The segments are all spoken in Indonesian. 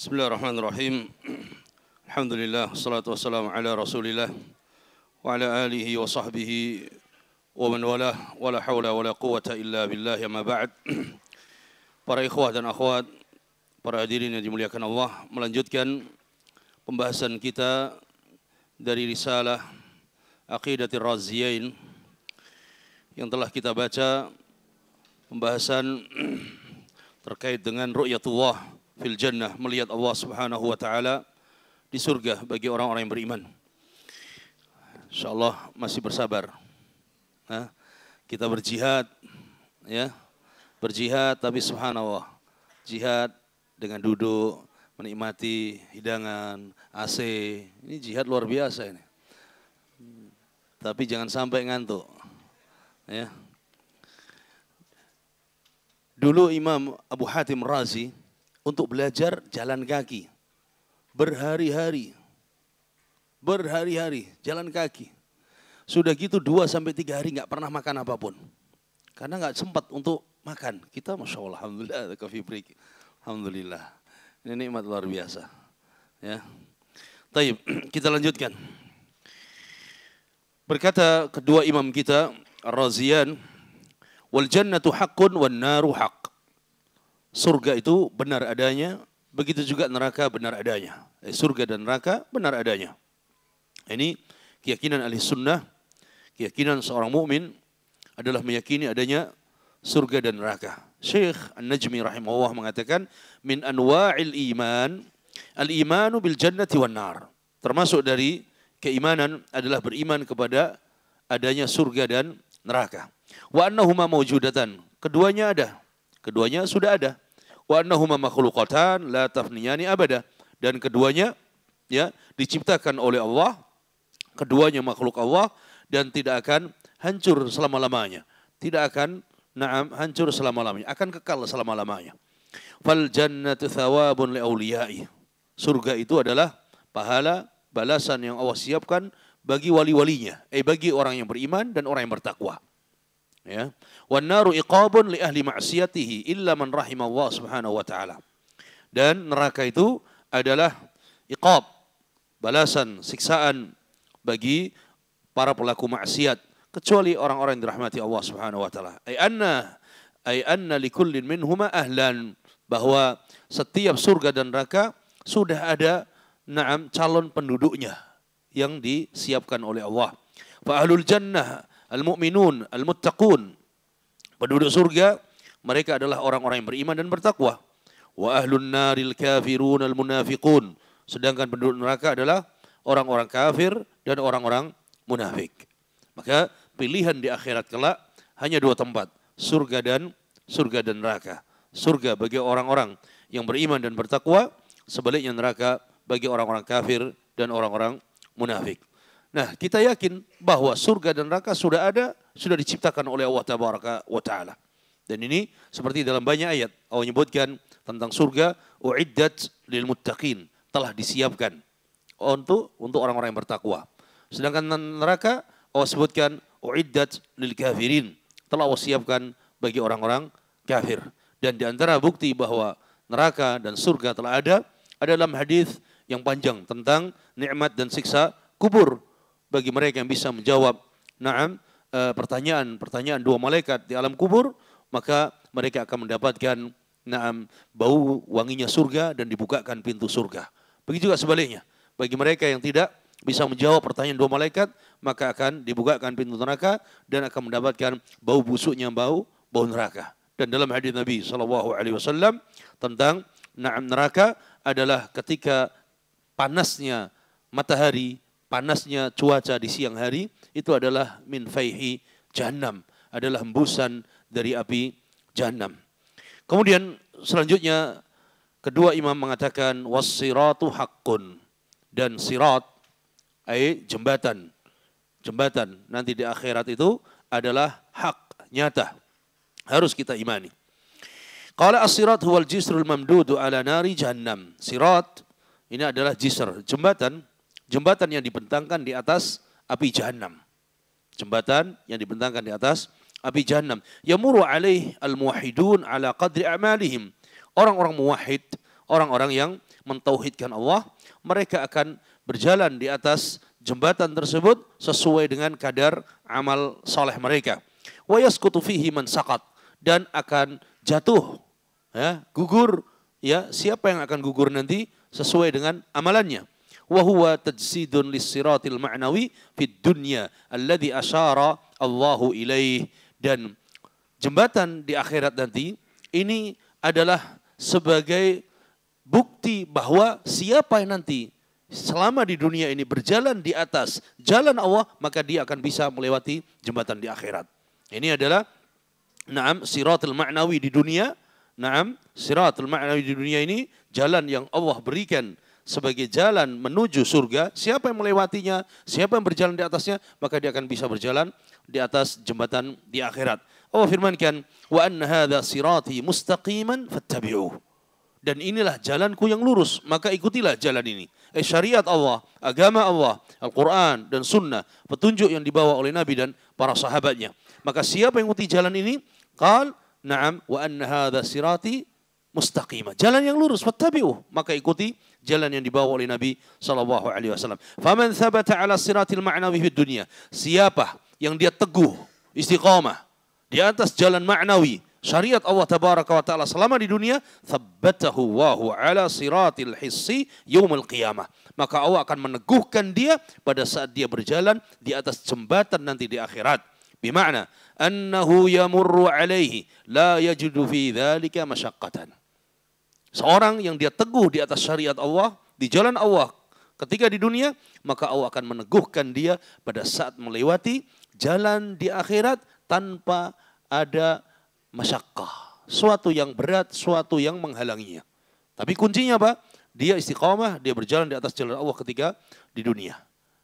Bismillahirrahmanirrahim. Alhamdulillah, salatu wassalamu ala rasulillah wa ala alihi wa sahbihi wa man walah, wa la hawla wa la quwata illa billah, ya ma ba'd. Para ikhwah dan akhwat, para hadirin yang dimuliakan Allah, melanjutkan pembahasan kita dari risalah Aqidatir Raziyain yang telah kita baca, pembahasan terkait dengan ru'yatullah fil jannah, melihat Allah Subhanahu wa taala di surga bagi orang-orang yang beriman. Insyaallah masih bersabar. Kita berjihad, ya. Berjihad tapi subhanallah, jihad dengan duduk, menikmati hidangan, AC. Ini jihad luar biasa ini. Tapi jangan sampai ngantuk. Ya. Dulu Imam Abu Hatim Razi untuk belajar jalan kaki. Berhari-hari jalan kaki. Sudah gitu 2-3 hari nggak pernah makan apapun. Karena nggak sempat untuk makan. Kita Masya Allah, Alhamdulillah, coffee break. Alhamdulillah. Ini nikmat luar biasa. Ya. Taib, kita lanjutkan. Berkata kedua imam kita, Ar-Raziyan, wal jannatu haqqun wan naru haqq. Surga itu benar adanya, begitu juga neraka benar adanya. Surga dan neraka benar adanya. Ini keyakinan ahli sunnah, keyakinan seorang mukmin adalah meyakini adanya surga dan neraka. Syekh An-Najmi rahimahullah mengatakan, min anwa'il iman, al-imanu bil jannati wan nar. Termasuk dari keimanan adalah beriman kepada adanya surga dan neraka. Wa annahuma mawjudatan. Keduanya ada. Keduanya sudah ada. Wa annahuma makhluqatan la tafniyani abada. Dan keduanya ya diciptakan oleh Allah. Keduanya makhluk Allah dan tidak akan hancur selama-lamanya. Tidak akan hancur selama-lamanya, akan kekal selama-lamanya. Fal jannatu thawabun li auliyai. Surga itu adalah pahala, balasan yang Allah siapkan bagi wali-walinya, bagi orang yang beriman dan orang yang bertakwa. Ya. Wan naru iqabun li ahli ma'siyatihi illa man rahimallah subhanahu wa ta'ala. Dan neraka itu adalah iqab, balasan, siksaan bagi para pelaku maksiat, kecuali orang-orang yang dirahmati Allah subhanahu wa ta'ala. Ay anna likullin minhuma ahlan. Bahwa setiap surga dan neraka sudah ada calon penduduknya yang disiapkan oleh Allah. Fa ahlul jannah al-mu'minun, al-muttaqun. Penduduk surga, mereka adalah orang-orang yang beriman dan bertakwa. Wa ahlun naril kafirun al-munafiqun. Sedangkan penduduk neraka adalah orang-orang kafir dan orang-orang munafik. Maka pilihan di akhirat kelak hanya 2 tempat, surga dan neraka. Surga bagi orang-orang yang beriman dan bertakwa, sebaliknya neraka bagi orang-orang kafir dan orang-orang munafik. Nah, kita yakin bahwa surga dan neraka sudah ada, sudah diciptakan oleh Allah Tabaraka wa Ta'ala. Dan ini seperti dalam banyak ayat, Allah menyebutkan tentang surga, uiddat lil muttaqin, telah disiapkan untuk orang-orang yang bertakwa. Sedangkan neraka, Allah sebutkan uiddat lil kafirin, telah Allah siapkan bagi orang-orang kafir. Dan di antara bukti bahwa neraka dan surga telah ada dalam hadis yang panjang tentang nikmat dan siksa kubur. Bagi mereka yang bisa menjawab pertanyaan 2 malaikat di alam kubur, maka mereka akan mendapatkan bau wanginya surga dan dibukakan pintu surga. Begitu juga sebaliknya, bagi mereka yang tidak bisa menjawab pertanyaan 2 malaikat, maka akan dibukakan pintu neraka dan akan mendapatkan bau busuknya bau neraka. Dan dalam hadis Nabi SAW tentang neraka adalah ketika panasnya matahari, panasnya cuaca di siang hari, itu adalah min faihi jahannam, adalah hembusan dari api jahannam. Kemudian selanjutnya kedua imam mengatakan was-siratu haqqun, dan sirat jembatan nanti di akhirat itu adalah hak, nyata, harus kita imani. Qala as-sirat huwal jisrul mamdudu ala nari jahannam. Sirat ini adalah jisr, jembatan yang dibentangkan di atas api jahannam. Jembatan yang dibentangkan di atas api jahannam. Yamuru alaih al-muwahhidun ala qadri a'malihim. Orang-orang muwahhid, orang-orang yang mentauhidkan Allah, mereka akan berjalan di atas jembatan tersebut sesuai dengan kadar amal saleh mereka. Wa yasqutu fihi man saqat, dan akan jatuh, ya, gugur, ya, siapa yang akan gugur nanti sesuai dengan amalannya. Wa huwa tajsidun lis-siratil ma'nawi fid dunya alladhi asyara Allahu ilaih, dan jembatan di akhirat nanti ini adalah sebagai bukti bahwa siapa yang nanti selama di dunia ini berjalan di atas jalan Allah, maka dia akan bisa melewati jembatan di akhirat. Ini adalah siratul ma'nawi di dunia. Siratul ma'nawi di dunia ini jalan yang Allah berikan sebagai jalan menuju surga. Siapa yang melewatinya, siapa yang berjalan di atasnya, maka dia akan bisa berjalan di atas jembatan di akhirat. Allah firmankan, wa anna hadza sirati mustaqiman fattabi'uh. Dan inilah jalanku yang lurus, maka ikutilah jalan ini. Syariat Allah, agama Allah, Al-Quran dan Sunnah, petunjuk yang dibawa oleh Nabi dan para sahabatnya. Maka siapa yang ikuti jalan ini, qal, na'am, wa anna hadza sirati mustaqimah. Jalan yang lurus, fattabi'uh, maka ikuti jalan yang dibawa oleh Nabi SAW. Faman thabata ala siratil ma'nawi fid dunya. Siapa yang dia teguh, istiqamah di atas jalan ma'nawi, syariat Allah tabaraka wa ta'ala selama di dunia, thabbatahu wahu ala siratil hissi yaumil qiyamah. Maka Allah akan meneguhkan dia pada saat dia berjalan di atas jembatan nanti di akhirat. Bima'na annahu yamurru alaihi la yajidu fi dhalika masyaqqatan. Seorang yang dia teguh di atas syariat Allah, di jalan Allah ketika di dunia, maka Allah akan meneguhkan dia pada saat melewati jalan di akhirat tanpa ada masyaqqah, suatu yang berat, suatu yang menghalanginya. Tapi kuncinya apa? Dia istiqamah, dia berjalan di atas jalan Allah ketika di dunia.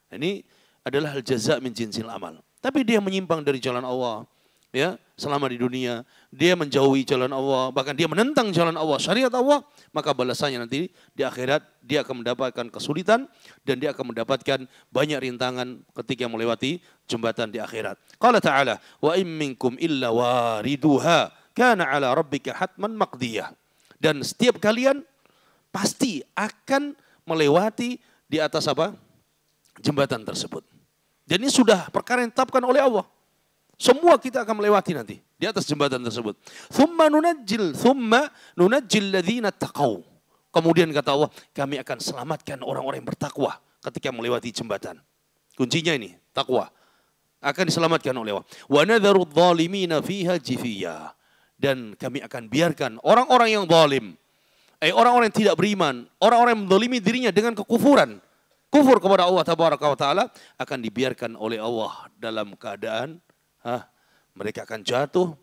Ini adalah al-jaza' min jinsil amal. Tapi dia menyimpang dari jalan Allah, ya, selama di dunia, dia menjauhi jalan Allah, bahkan dia menentang jalan Allah, syariat Allah, maka balasannya nanti di akhirat dia akan mendapatkan kesulitan dan dia akan mendapatkan banyak rintangan ketika melewati jembatan di akhirat. Qala ta'ala, wa in minkum illa wariduha kana ala rabbika hatman maqdiyah. Dan setiap kalian pasti akan melewati di atas apa? Jembatan tersebut. Dan ini sudah perkara yang ditetapkan oleh Allah. Semua kita akan melewati nanti di atas jembatan tersebut. Thumma nunajjil ladzina taqaw. Kemudian kata Allah, kami akan selamatkan orang-orang yang bertakwa ketika melewati jembatan. Kuncinya ini, takwa. Akan diselamatkan oleh Allah. Wa nadharu adh-dhalimina fiha jithiya. Dan kami akan biarkan orang-orang yang zalim, orang-orang yang tidak beriman, orang-orang yang menzalimi dirinya dengan kekufuran, kufur kepada Allah tabaraka wa taala, akan dibiarkan oleh Allah dalam keadaan mereka akan jatuh,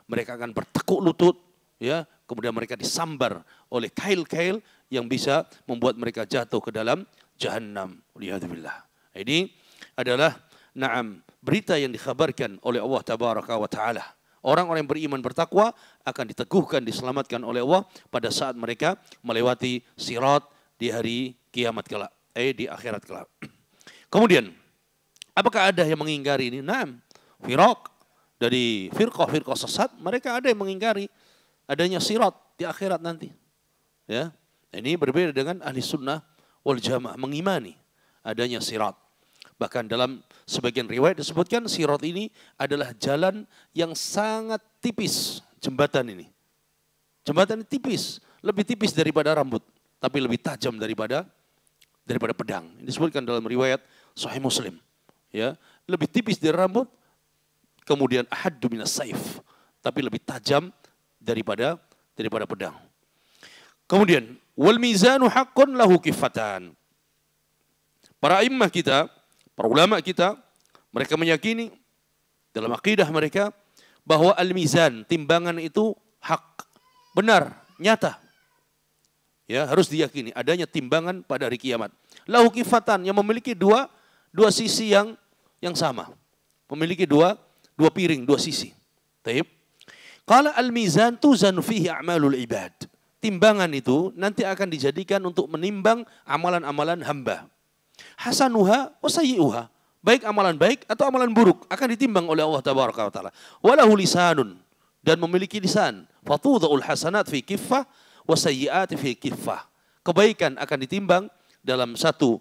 mereka akan bertekuk lutut, ya, kemudian mereka disambar oleh kail-kail yang bisa membuat mereka jatuh ke dalam jahannam. Waliyadzubillah. Ini adalah berita yang dikhabarkan oleh Allah tabaraka wa taala. Orang-orang yang beriman bertakwa akan diteguhkan, diselamatkan oleh Allah pada saat mereka melewati sirat di hari kiamat kelak, di akhirat kelak. Kemudian, apakah ada yang mengingkari ini? Firaq dari firqah sesat, mereka ada yang mengingkari adanya sirat di akhirat nanti. Ya, ini berbeda dengan ahli sunnah wal jamaah, mengimani adanya sirat. Bahkan dalam sebagian riwayat disebutkan sirat ini adalah jalan yang sangat tipis, jembatan ini. Jembatan ini tipis, lebih tipis daripada rambut, tapi lebih tajam daripada pedang. Ini disebutkan dalam riwayat Sahih Muslim. Ya, lebih tipis dari rambut, kemudian ahaddu minas saif, tapi lebih tajam daripada pedang. Kemudian wal mizanu haqqun lahu kifatan. Para imam kita, para ulama kita, mereka meyakini dalam akidah mereka bahwa al-mizan, timbangan itu hak, benar, nyata. Ya, harus diyakini adanya timbangan pada hari kiamat. Lahu kifatan, yang memiliki dua sisi yang sama. Memiliki dua piring, dua sisi. Taib. Qala al-mizan tuzanu fihi a'malul ibad. Timbangan itu nanti akan dijadikan untuk menimbang amalan-amalan hamba. Hasanuha wa sayyi'uha. Baik amalan baik atau amalan buruk akan ditimbang oleh Allah tabaraka wa taala. Walahu lisanun, dan memiliki lisan. Fatudha'ul hasanat fi kiffah wa sayyi'ati fi kiffah. kebaikan akan ditimbang dalam satu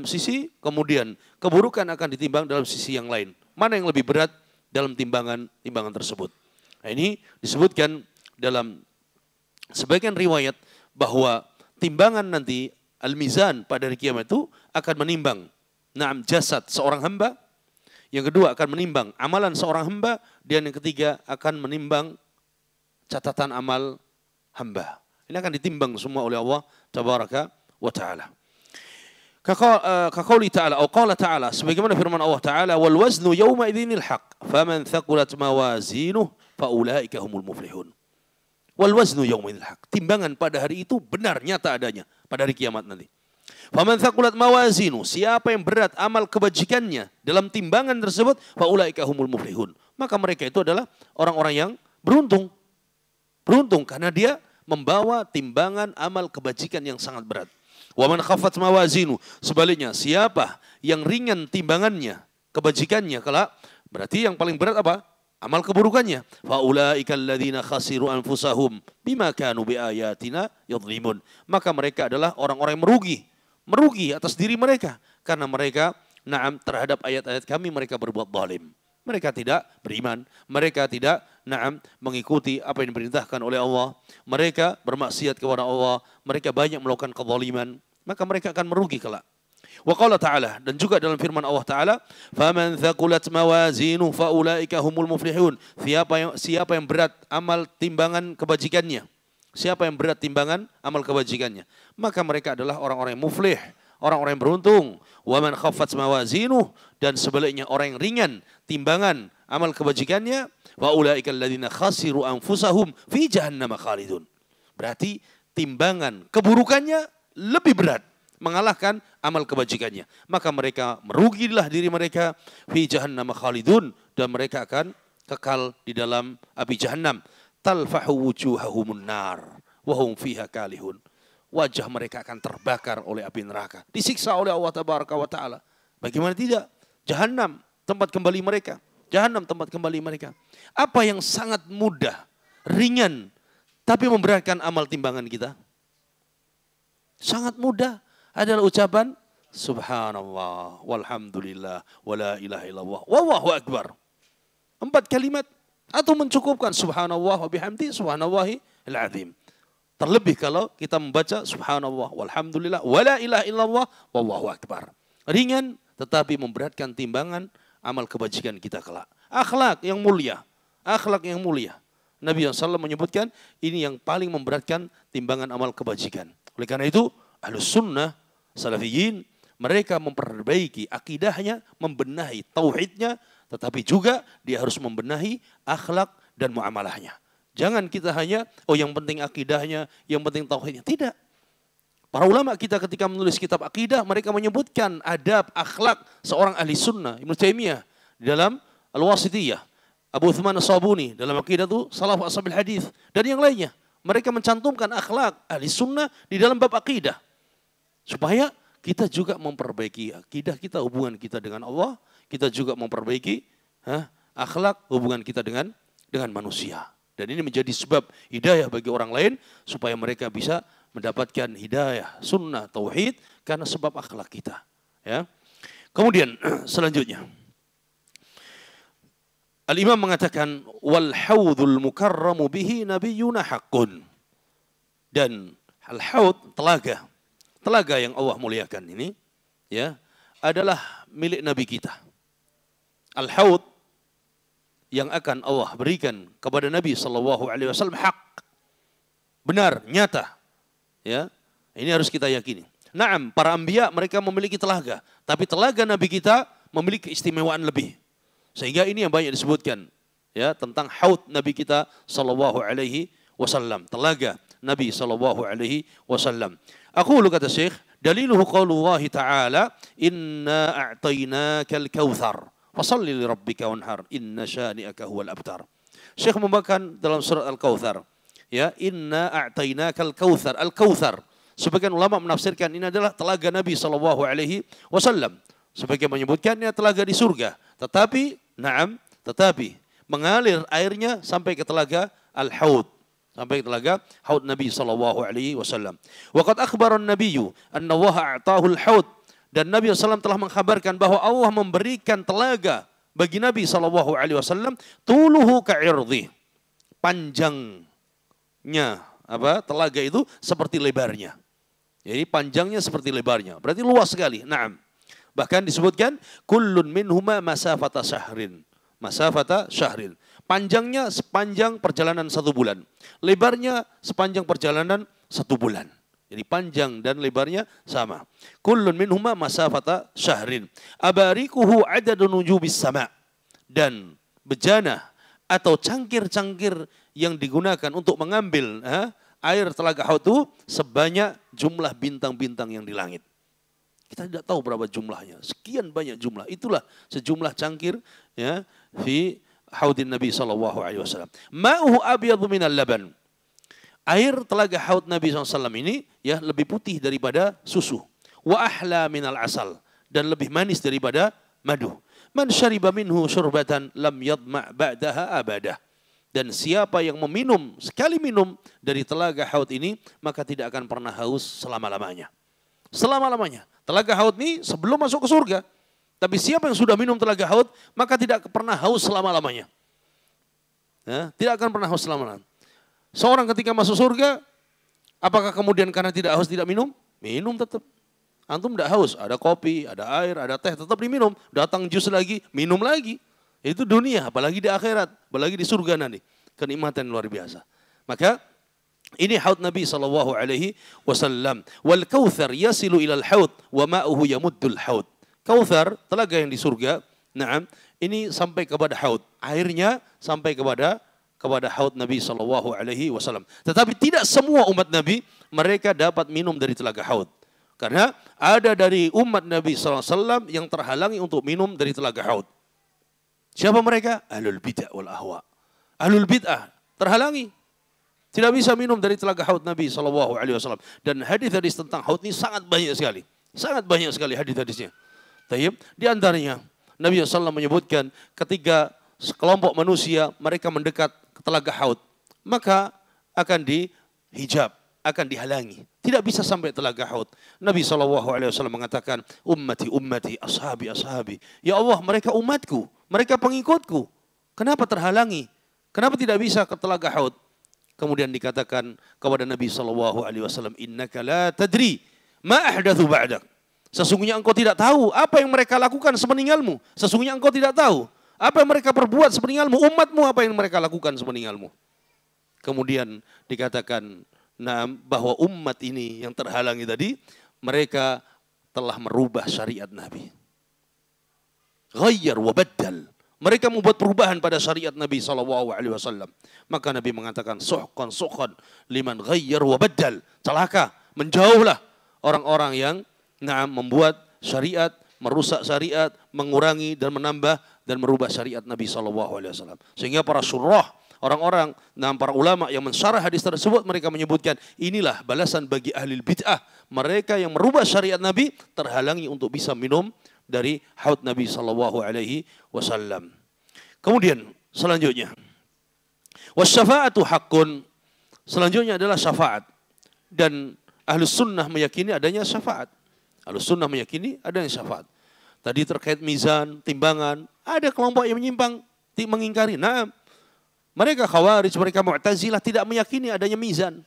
sisi, kemudian keburukan akan ditimbang dalam sisi yang lain. Mana yang lebih berat dalam timbangan tersebut? Nah, ini disebutkan dalam sebagian riwayat bahwa timbangan nanti al-mizan pada hari kiamat itu akan menimbang jasad seorang hamba, yang kedua akan menimbang amalan seorang hamba, dan yang ketiga akan menimbang catatan amal hamba. Ini akan ditimbang semua oleh Allah tabaraka wa taala. Kaqauli ta'ala atau qala ta'ala, sebagaimana firman Allah taala, wal waznu yawma idzinil haqq faman thaqulat mawazinuhu faulaika humul muflihun. Wal waznu yawma idzinil haqq, timbangan pada hari itu benar, nyata adanya pada hari kiamat nanti. Faman thaqulat mawazinu, siapa yang berat amal kebajikannya dalam timbangan tersebut, faulaika humul muflihun, maka mereka itu adalah orang-orang yang beruntung. Beruntung karena dia membawa timbangan amal kebajikan yang sangat berat. Wa man khaffat mawazinu, sebaliknya siapa yang ringan timbangannya, kebajikannya kelak, berarti yang paling berat apa? Amal keburukannya. Faulaika alladzina khasiru anfusahum bima kanu biayatina yadhlimun. Maka mereka adalah orang-orang yang merugi atas diri mereka karena mereka terhadap ayat-ayat kami mereka berbuat zalim. Mereka tidak beriman, mereka tidak mengikuti apa yang diperintahkan oleh Allah, mereka bermaksiat kepada Allah, mereka banyak melakukan kezaliman, maka mereka akan merugi kelak. Wa qala ta'ala, dan juga dalam firman Allah taala, faman thaqulat mawazinu faulaika humul muflihun. Siapa yang berat amal timbangan kebajikannya, siapa yang berat timbangan amal kebajikannya, maka mereka adalah orang-orang yang muflih, orang-orang yang beruntung. Wa man khaffat mawazinu, dan sebaliknya orang yang ringan timbangan amal kebajikannya, wa ulaika alladzina khasiru anfusahum fi jahannam khalidun. Berarti timbangan keburukannya lebih berat mengalahkan amal kebajikannya. Maka mereka merugilah diri mereka, fi jahannam khalidun, dan mereka akan kekal di dalam api jahannam. Talfahu wujuhahumun nar wa hum fiha kalihun. Wajah mereka akan terbakar oleh api neraka, disiksa oleh Allah tabaraka wa taala. Bagaimana tidak? Jahannam tempat kembali mereka. Jahannam tempat kembali mereka. Apa yang sangat mudah, ringan, tapi memberatkan amal timbangan kita? Sangat mudah adalah ucapan subhanallah, walhamdulillah, wala ilaha illallah, wallahu akbar. 4 kalimat atau mencukupkan subhanallah wa bihamdi subhanallahil azim. Terlebih kalau kita membaca subhanallah, walhamdulillah, wala ilaha illallah, wallahu akbar. Ringan tetapi memberatkan timbangan amal kebajikan kita kelak. Akhlak yang mulia. Akhlak yang mulia. Nabi SAW menyebutkan ini yang paling memberatkan timbangan amal kebajikan. Oleh karena itu, Ahlus Sunnah, Salafiyin, mereka memperbaiki akidahnya, membenahi tauhidnya, tetapi juga dia harus membenahi akhlak dan muamalahnya. Jangan kita hanya, yang penting akidahnya, yang penting tauhidnya. Tidak. Para ulama kita ketika menulis kitab akidah, mereka menyebutkan adab, akhlak seorang ahli sunnah. Ibnu Taimiyah dalam Al-Wasithiyah, Abu Uthman As-Sabuni dalam akidah itu Salaf Ashabil Hadis, dan yang lainnya. Mereka mencantumkan akhlak ahli sunnah di dalam bab akidah. Supaya kita juga memperbaiki akidah kita, hubungan kita dengan Allah. Kita juga memperbaiki akhlak, hubungan kita dengan manusia. Dan ini menjadi sebab hidayah bagi orang lain, supaya mereka bisa mendapatkan hidayah, sunnah, tauhid, karena sebab akhlak kita. Ya. Kemudian selanjutnya, Al-Imam mengatakan, wal haudul mukarramu bihi nabiyyuna haqqun. Dan al-haud, telaga yang Allah muliakan ini, ya, adalah milik Nabi kita. Al-haud yang akan Allah berikan kepada Nabi SAW hak, benar, nyata. Ya, ini harus kita yakini. Naam, para anbiya mereka memiliki telaga, tapi telaga Nabi kita memiliki keistimewaan lebih. Sehingga ini yang banyak disebutkan, ya, tentang haud Nabi kita SAW, telaga Nabi SAW. Aku kata Syekh, daliluhu qaulullah ta'ala, inna a'tainakal kautsar fasalli li rabbika wanhar inna syani'aka huwal abtar. Syekh membawakan dalam surat Al-Kautsar, ya, inna a'tainakal kautsar. Al-Kautsar, sebagian ulama menafsirkan ini adalah telaga Nabi SAW. Sebagian menyebutkan ini telaga di surga, tetapi mengalir airnya sampai ke telaga Al-Haud, Sampai telaga haud Nabi sallallahu alaihi wasallam. Wa qad akhbara an-nabiyyu anna Allah a'tahu al-haud, dan Nabi SAW telah mengkhabarkan bahwa Allah memberikan telaga bagi Nabi sallallahu alaihi wasallam tuluhu ka'irdi. Panjangnya telaga itu seperti lebarnya. Jadi panjangnya seperti lebarnya. Berarti luas sekali. Naam. Bahkan disebutkan kullun minhuma masafata syahrin. Masafata syahrin. Panjangnya sepanjang perjalanan 1 bulan. Lebarnya sepanjang perjalanan 1 bulan. Jadi panjang dan lebarnya sama. Kullun minhuma masafata syahrin. Abarikuhu adadun nujubis sama. Dan bejana atau cangkir-cangkir yang digunakan untuk mengambil air telaga Haud itu sebanyak jumlah bintang-bintang yang di langit. Kita tidak tahu berapa jumlahnya. Sekian banyak jumlah. Itulah sejumlah cangkir ya fi haudin Nabi sallallahu alaihi wasallam. Ma'uhu abyadu minal laban. Air telaga Haud Nabi SAW ini ya lebih putih daripada susu. Wa ahla minal asal, dan lebih manis daripada madu. Man syariba minhu syurbatan lam yadma' ba'daha abadah. Dan siapa yang sekali minum dari telaga Haud ini, maka tidak akan pernah haus selama-lamanya. Selama-lamanya. Telaga Haud ini sebelum masuk ke surga. Tapi siapa yang sudah minum telaga Haud, maka tidak pernah haus selama-lamanya. Ya, tidak akan pernah haus selama-lamanya. Seorang ketika masuk surga, apakah kemudian karena tidak haus tidak minum? Minum tetap. Antum tidak haus, ada kopi, ada air, ada teh, tetap diminum. Datang jus lagi, minum lagi. Itu dunia, apalagi di akhirat, apalagi di surga nanti. Kenikmatan luar biasa. Maka ini haud Nabi sallallahu alaihi wasallam. Wal kautsar yasilu ilal haud wa ma'uhu yamuddul haud. Kautsar, telaga yang di surga, na'am, ini sampai kepada haud. Airnya sampai kepada haud Nabi sallallahu alaihi wasallam. Tetapi tidak semua umat Nabi mereka dapat minum dari telaga haud. Karena ada dari umat Nabi sallallahu alaihi wasallam yang terhalangi untuk minum dari telaga haud. Siapa mereka? Ahlul bid'ah wal ahwa. Ahlul bid'ah terhalangi. Tidak bisa minum dari telaga haud Nabi sallallahu alaihi wasallam. Dan hadis-hadis tentang haud ini sangat banyak sekali. Sangat banyak sekali hadis-hadisnya. Tayyib, di antaranya Nabi SAW menyebutkan ketika sekelompok manusia mereka mendekat ke telaga haud, maka akan dihijab, akan dihalangi. Tidak bisa sampai telaga haud. Nabi SAW mengatakan, ummati, ummati, ashabi, ashabi. Ya Allah, mereka umatku, mereka pengikutku. Kenapa terhalangi? Kenapa tidak bisa ke telaga haud? Kemudian dikatakan kepada Nabi SAW, innaka la tadri ma ahdathu ba'dak. Sesungguhnya engkau tidak tahu apa yang mereka lakukan sepeninggalmu. Sesungguhnya engkau tidak tahu apa yang mereka perbuat sepeninggalmu. Umatmu apa yang mereka lakukan sepeninggalmu. Kemudian dikatakan bahwa umat ini yang terhalangi tadi, mereka telah merubah syariat Nabi. Ghayyar wa baddal. Mereka membuat perubahan pada syariat Nabi SAW. Maka Nabi mengatakan, suhqan suhqan liman ghayyar wa baddal. Celaka, menjauhlah orang-orang yang membuat syariat, merusak syariat, mengurangi dan menambah dan merubah syariat Nabi SAW. Sehingga para syurah, orang-orang dan para ulama yang mensyarah hadis tersebut, mereka menyebutkan inilah balasan bagi ahli bid'ah. Mereka yang merubah syariat Nabi terhalangi untuk bisa minum dari haud Nabi SAW. Kemudian selanjutnya, wasyafa'atu haqqun. Selanjutnya adalah syafaat. Dan Ahlus Sunnah meyakini adanya syafaat. Ahlus Sunnah meyakini adanya syafaat. Tadi terkait mizan, timbangan, ada kelompok yang menyimpang, mengingkari. Nah, mereka Khawarij, mereka Mu'tazilah tidak meyakini adanya mizan.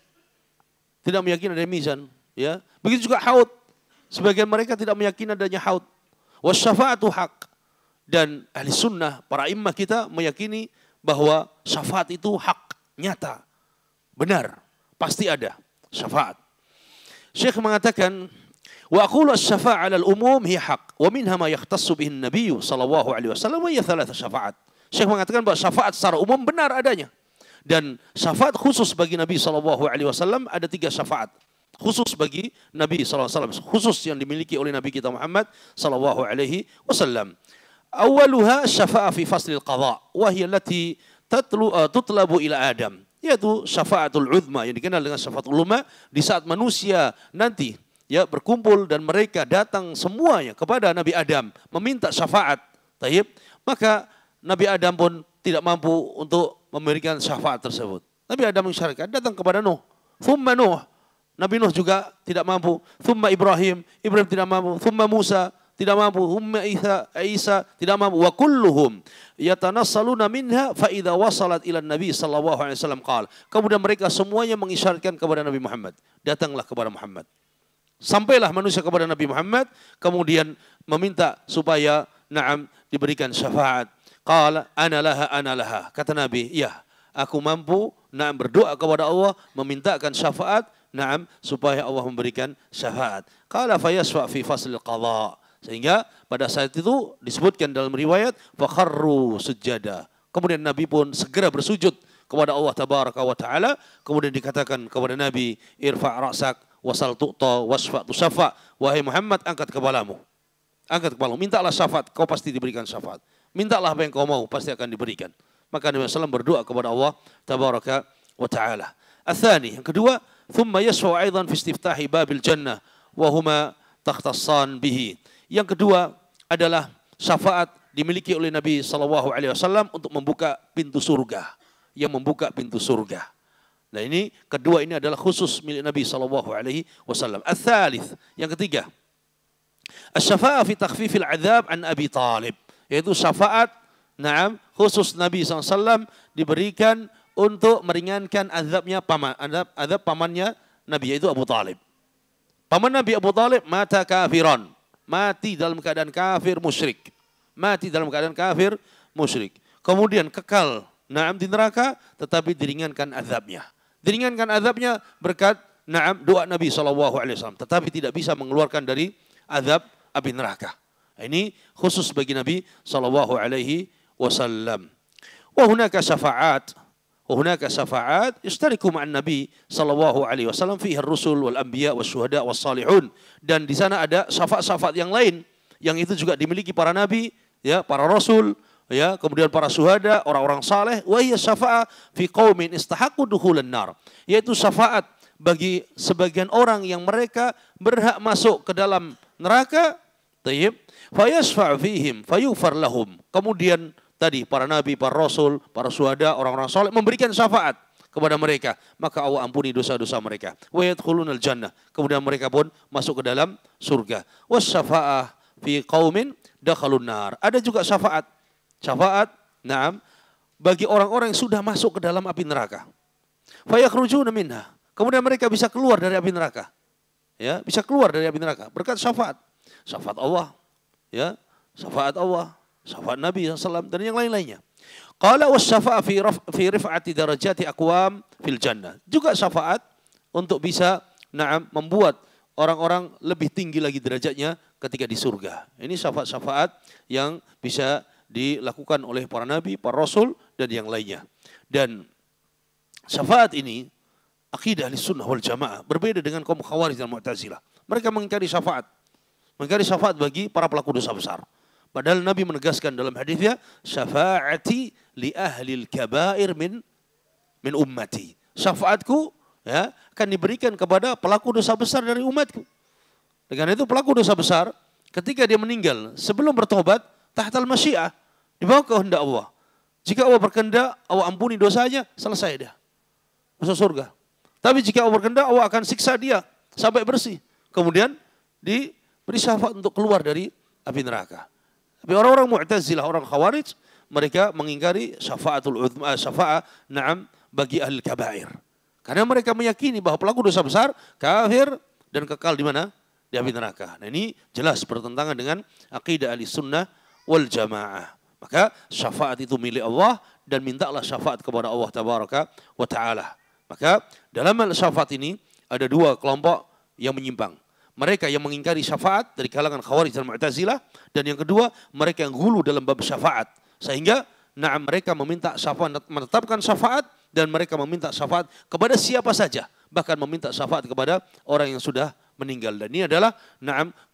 Tidak meyakini adanya mizan. Ya. Begitu juga haud. Sebagian mereka tidak meyakini adanya haud. Wasyafa'atu haq. Dan ahli sunnah, para imam kita meyakini bahwa syafaat itu hak, nyata, benar, pasti ada syafaat. Syekh mengatakan, wa aqulu asy-syafa'ah 'alal umum hiya haq wa minha ma yakhtassu bihi an-nabiy sallallahu alaihi wasallam wa hiya thalath syafaat. Syekh mengatakan bahwa syafaat secara umum benar adanya. Dan syafaat khusus bagi Nabi sallallahu alaihi wasallam ada 3 syafaat. Khusus bagi Nabi sallallahu alaihi wasallam, khusus yang dimiliki oleh Nabi kita Muhammad sallallahu alaihi wasallam. Awaluha syafa'ah fi faslil qadha wa hiya allati tutlabu ila Adam. Yaitu syafaatul uzma yang dikenal dengan syafaatul ulama di saat manusia nanti ya berkumpul dan mereka datang semuanya kepada Nabi Adam meminta syafaat. Tayyib, maka Nabi Adam pun tidak mampu untuk memberikan syafaat tersebut. Nabi Adam mengisyaratkan, datang kepada Nuh. Thumma Nuh. Nabi Nuh juga tidak mampu. Thumma Ibrahim. Ibrahim tidak mampu. Thumma Musa. Tidak mampu. Thumma Isa. Tidak mampu. Wa kulluhum yatanassaluna minha fa idza wasalat ila Nabi sallallahu alaihi wasallam qala. Kemudian mereka semuanya mengisyaratkan kepada Nabi Muhammad. Datanglah kepada Muhammad. Sampailah manusia kepada Nabi Muhammad. Kemudian meminta supaya diberikan syafaat. Qala ana laha. Kata Nabi, ya, aku mampu berdoa kepada Allah, memintakan syafaat, supaya Allah memberikan syafaat. Qala fayasfa fi fasl qadha. Sehingga pada saat itu disebutkan dalam riwayat fakharru sujada. Kemudian Nabi pun segera bersujud kepada Allah tabaraka wa taala. Kemudian dikatakan kepada Nabi, irfa' ra'sak wasal tu'ta wasfa' tusaffa. Wahai Muhammad, angkat kepalamu. Angkat kepalamu, mintalah syafaat, kau pasti diberikan syafaat. Mintalah apa yang kau mau, pasti akan diberikan. Maka Nabi SAW berdoa kepada Allah tabaraka wa ta'ala. Athani, yang kedua, thumma yasfa'u aidan fi istiftahi babil jannah wa huma takhtassan bihi. Yang kedua adalah syafaat dimiliki oleh Nabi SAW untuk membuka pintu surga. Yang membuka pintu surga. Nah ini, kedua ini adalah khusus milik Nabi SAW. Al-thalith, yang ketiga. Asy-syafa'ah fi takhfifil adzab an Abi Talib. Yaitu syafaat, khusus Nabi SAW diberikan untuk meringankan azabnya azab pamannya Nabi, yaitu Abu Talib. Paman Nabi Abu Talib mata kafiran. Mati dalam keadaan kafir musyrik. Mati dalam keadaan kafir musyrik. Kemudian kekal di neraka, tetapi diringankan azabnya. Diringankan azabnya berkat doa Nabi SAW. Tetapi tidak bisa mengeluarkan dari azab api neraka. Ini khusus bagi Nabi SAW. Wa hunaka syafa'at. وهناك شفاعات يشترك مع النبي صلى الله عليه وسلم فيها الرسل والأنبياء والشهداء والصالحون. Dan di sana ada syafaat-syafaat yang lain yang itu juga dimiliki para nabi, ya, para rasul, ya, kemudian para syuhada, orang-orang saleh. Wa hiya syafa'ah fi qaumin istahaqqu dukhulan nar. Yaitu syafaat bagi sebagian orang yang mereka berhak masuk ke dalam neraka. Tayyib. Fa yashfa'u fihim fayughfar lahum. Kemudian tadi para nabi, para rasul, para syuhada, orang-orang saleh memberikan syafaat kepada mereka, maka Allah ampuni dosa-dosa mereka. Wa yadkhulunal jannah. Kemudian mereka pun masuk ke dalam surga. Wasyafa'ah fi qaumin dakhalun nar. Ada juga syafaat. Syafaat, bagi orang-orang yang sudah masuk ke dalam api neraka. Fa yakhrujuna minha. Kemudian mereka bisa keluar dari api neraka. Ya, bisa keluar dari api neraka berkat syafaat. Syafaat Allah, ya, syafaat Allah. Syafaat Nabi SAW dan yang lain-lainnya. Qala wasyafa'ah fi rif'ati darajati aqwam fil jannah. Juga syafaat untuk bisa membuat orang-orang lebih tinggi lagi derajatnya ketika di surga. Ini syafaat-syafaat yang bisa dilakukan oleh para nabi, para rasul dan yang lainnya. Dan syafaat ini akidah Ahlussunnah wal Jamaah berbeda dengan kaum Khawarij dan Mu'tazilah. Mereka mengingkari syafaat. Mengingkari syafaat bagi para pelaku dosa besar. Padahal Nabi menegaskan dalam hadisnya, syafaati li ahlil kabair min ummati. Syafaatku, ya, akan diberikan kepada pelaku dosa besar dari umatku. Dengan itu pelaku dosa besar ketika dia meninggal sebelum bertobat, tahtal masyiah, dibawa ke kehendak Allah. Jika Allah berkehendak, Allah ampuni dosanya, selesai dia masuk surga. Tapi jika Allah berkehendak, Allah akan siksa dia sampai bersih. Kemudian diberi syafaat untuk keluar dari api neraka. Tapi orang-orang Mu'tazilah, orang Khawarij, mereka mengingkari syafaatul uzma, syafaat bagi ahli kabair. Karena mereka meyakini bahwa pelaku dosa besar kafir dan kekal di mana? Di api neraka. Nah, ini jelas bertentangan dengan akidah Ahlussunnah wal Jamaah. Maka syafaat itu milik Allah dan mintalah syafaat kepada Allah tabaraka wa taala. Maka dalam syafaat ini ada dua kelompok yang menyimpang. Mereka yang mengingkari syafaat dari kalangan Khawarij dan Mu'tazilah, dan yang kedua mereka yang gulu dalam bab syafaat. Sehingga mereka meminta syafaat, menetapkan syafaat, dan mereka meminta syafaat kepada siapa saja, bahkan meminta syafaat kepada orang yang sudah meninggal. Dan ini adalah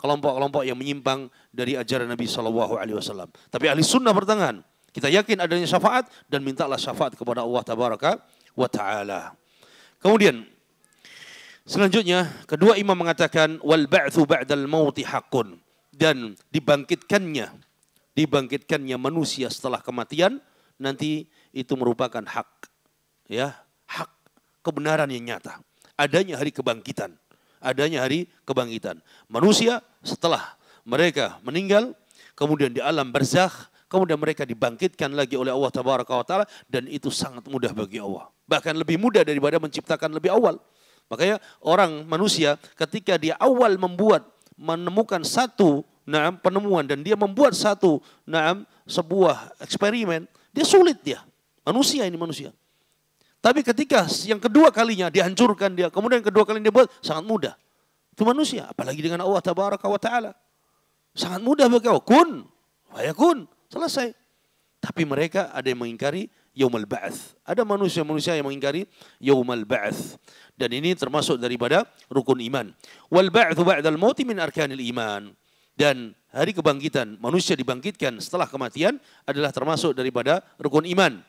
kelompok-kelompok yang menyimpang dari ajaran Nabi SAW. Tapi ahli sunnah bertangan, kita yakin adanya syafaat dan mintalah syafaat kepada Allah tabaraka wa ta'ala. Kemudian selanjutnya, kedua imam mengatakan wal ba'tsu ba'dal mauti haqqun, dan dibangkitkannya manusia setelah kematian nanti itu merupakan hak. Ya, hak. kebenaran yang nyata. Adanya hari kebangkitan. Adanya hari kebangkitan. Manusia setelah mereka meninggal, kemudian di alam barzakh, kemudian mereka dibangkitkan lagi oleh Allah Tabaraka wa Ta'ala, dan itu sangat mudah bagi Allah. Bahkan lebih mudah daripada menciptakan lebih awal. Makanya orang manusia ketika dia awal menemukan satu penemuan dan dia membuat satu sebuah eksperimen, dia sulit dia. Manusia ini manusia. Tapi ketika yang kedua kalinya dihancurkan dia, kemudian yang kedua kalinya dia buat, sangat mudah. Itu manusia, apalagi dengan Allah Tabaraka wa Ta'ala. Sangat mudah bagi Allah. Kun, fayakun, selesai. Tapi mereka ada yang mengingkari Yaumul Ba'ats. Ada manusia-manusia yang mengingkari Yaumul Ba'ats. Dan ini termasuk daripada rukun iman. Wal ba'tsu ba'dal mauti min arkanil iman. Dan hari kebangkitan, manusia dibangkitkan setelah kematian adalah termasuk daripada rukun iman.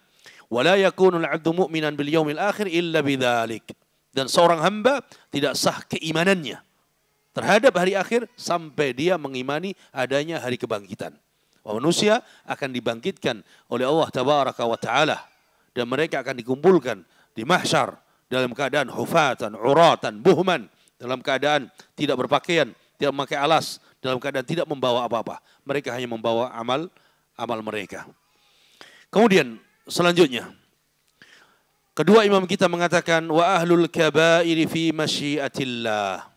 Wala yakunul 'abdu mu'minan bil yaumil akhir illa bidzalik. Dan seorang hamba tidak sah keimanannya terhadap hari akhir sampai dia mengimani adanya hari kebangkitan. Manusia akan dibangkitkan oleh Allah Tabaraka wa Ta'ala dan mereka akan dikumpulkan di mahsyar dalam keadaan hufatan, uratan, buhman, dalam keadaan tidak berpakaian, tidak memakai alas, dalam keadaan tidak membawa apa-apa. Mereka hanya membawa amal mereka. Kemudian selanjutnya, kedua imam kita mengatakan wa ahlul kabairi fi masyiatillah.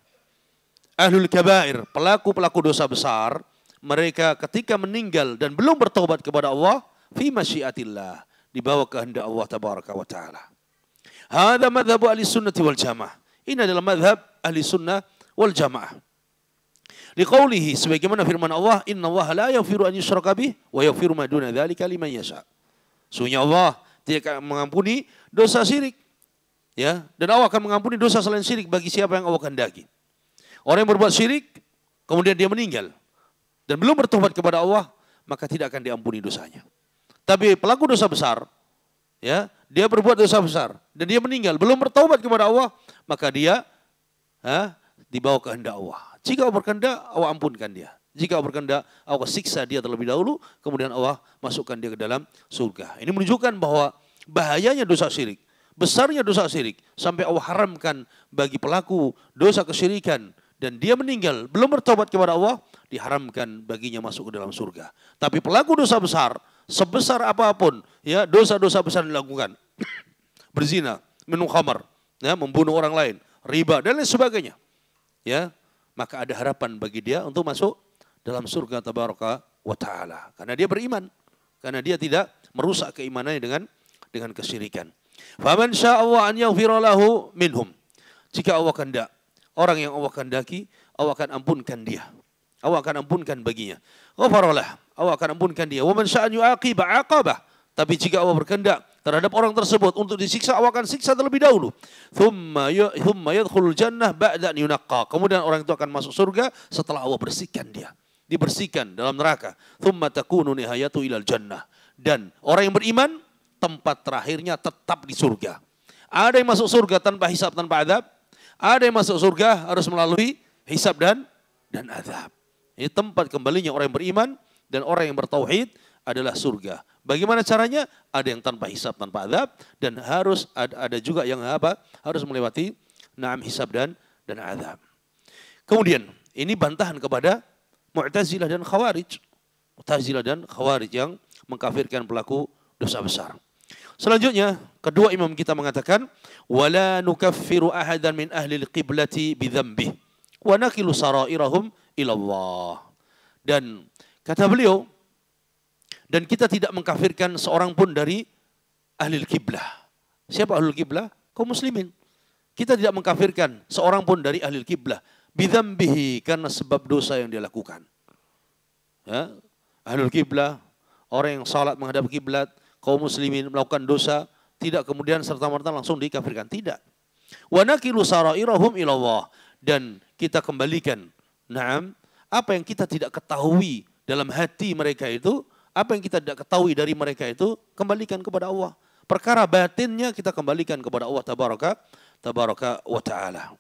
Ahlul kabair, pelaku-pelaku dosa besar, mereka ketika meninggal dan belum bertobat kepada Allah, fi masyiatillah, dibawa kehendak Allah Tabaraka wa Ta'ala. Hadza madhhabu ahli sunnati wal jamaah. Ini adalah madhab ahli sunnah wal jamaah. Liqaulihi, sebagaimana firman Allah, inna Allah la yaghfiru an yushraka bih wa yaghfiru ma duna dzalika liman yasha. Sungguhnya Allah tidak akan mengampuni dosa syirik, ya, dan Allah akan mengampuni dosa selain syirik bagi siapa yang Allah kehendaki. Orang yang berbuat syirik kemudian dia meninggal dan belum bertobat kepada Allah, maka tidak akan diampuni dosanya. Tapi pelaku dosa besar, ya, dia berbuat dosa besar dan dia meninggal belum bertobat kepada Allah, maka dia dibawa kehendak Allah. Jika Allah berkehendak, Allah ampunkan dia. Jika Allah berkehendak, Allah siksa dia terlebih dahulu, kemudian Allah masukkan dia ke dalam surga. Ini menunjukkan bahwa bahayanya dosa syirik, besarnya dosa syirik, sampai Allah haramkan bagi pelaku dosa kesyirikan dan dia meninggal belum bertobat kepada Allah, diharamkan baginya masuk ke dalam surga. Tapi pelaku dosa besar, sebesar apapun, ya, dosa-dosa besar dilakukan, berzina, minum khamar, ya, membunuh orang lain, riba dan lain sebagainya, ya, maka ada harapan bagi dia untuk masuk dalam surga Tabaraka wa Ta'ala. Karena dia beriman, karena dia tidak merusak keimanannya dengan kesyirikan. Faman syaa'a an yaghfira lahu minhum. Jika Allah kehendak, orang yang Allah kehendaki, Allah akan ampunkan dia. Allah akan ampunkan baginya. Ghafaralah, Allah akan ampunkan dia. Wa man syaa'a yu'aqiba 'aqabah. Tapi jika Allah berkehendak terhadap orang tersebut untuk disiksa, Allah akan siksa terlebih dahulu. Thumma yadkhulul jannah ba'da an yunaqqa. Kemudian orang itu akan masuk surga setelah Allah bersihkan dia. Dibersihkan dalam neraka. Thumma takunu nihayatu ilal jannah. Dan orang yang beriman, tempat terakhirnya tetap di surga. Ada yang masuk surga tanpa hisab, tanpa azab. Ada yang masuk surga harus melalui hisab dan azab. Ini tempat kembalinya orang yang beriman dan orang yang bertauhid adalah surga. Bagaimana caranya? Ada yang tanpa hisab, tanpa azab, dan harus ada juga yang harus melewati hisab dan azab. Kemudian ini bantahan kepada Mu'tazilah dan Khawarij. Mu'tazilah dan Khawarij yang mengkafirkan pelaku dosa besar. Selanjutnya, kedua imam kita mengatakan, wala nukaffiru ahadan min ahli al-qiblati bidzambih wa nakilu sarairahum ila Allah. Dan kata beliau, dan kita tidak mengkafirkan seorang pun dari ahli al-qiblah. Siapa ahli al-qiblah? Kaum muslimin. Kita tidak mengkafirkan seorang pun dari ahli al-qiblah bidzambihi, karena sebab dosa yang dia lakukan. Ya, ahli al-qiblah, orang yang salat menghadap kiblat, kaum muslimin melakukan dosa, tidak kemudian serta-merta langsung dikafirkan, tidak. Wa nakilu sarairahum ila Allah, dan kita kembalikan apa yang kita tidak ketahui dalam hati mereka itu, apa yang kita tidak ketahui dari mereka itu, kembalikan kepada Allah. Perkara batinnya kita kembalikan kepada Allah Tabaraka wa Ta'ala.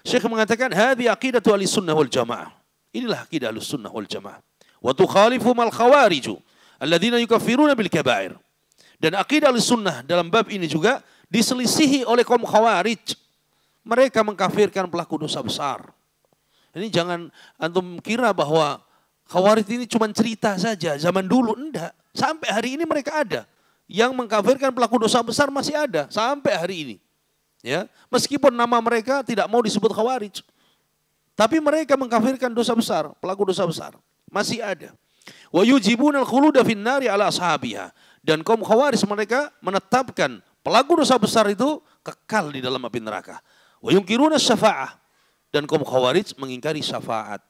Syekh mengatakan, hadhi aqidatu ahli sunnah wal jamaah. Inilah aqidah ahli sunnah wal jamaah. Wa tukhalifu mal khawariju alladzina yukaffiruna bil kabair. Dan aqidah ahli sunnah dalam bab ini juga diselisihi oleh kaum Khawarij. Mereka mengkafirkan pelaku dosa besar. Ini jangan antum kira bahwa Khawarij ini cuma cerita saja, zaman dulu enggak. Sampai hari ini mereka ada. Yang mengkafirkan pelaku dosa besar masih ada sampai hari ini. Ya, meskipun nama mereka tidak mau disebut Khawarij. Tapi mereka mengkafirkan dosa besar, pelaku dosa besar. Masih ada. Wa yujibuna al-khuluda fin nari ala ashabiha. Dan kaum Khawarij mereka menetapkan pelaku dosa besar itu kekal di dalam api neraka. Wa yunkiruna syafa'ah. Dan kaum Khawarij mengingkari syafaat.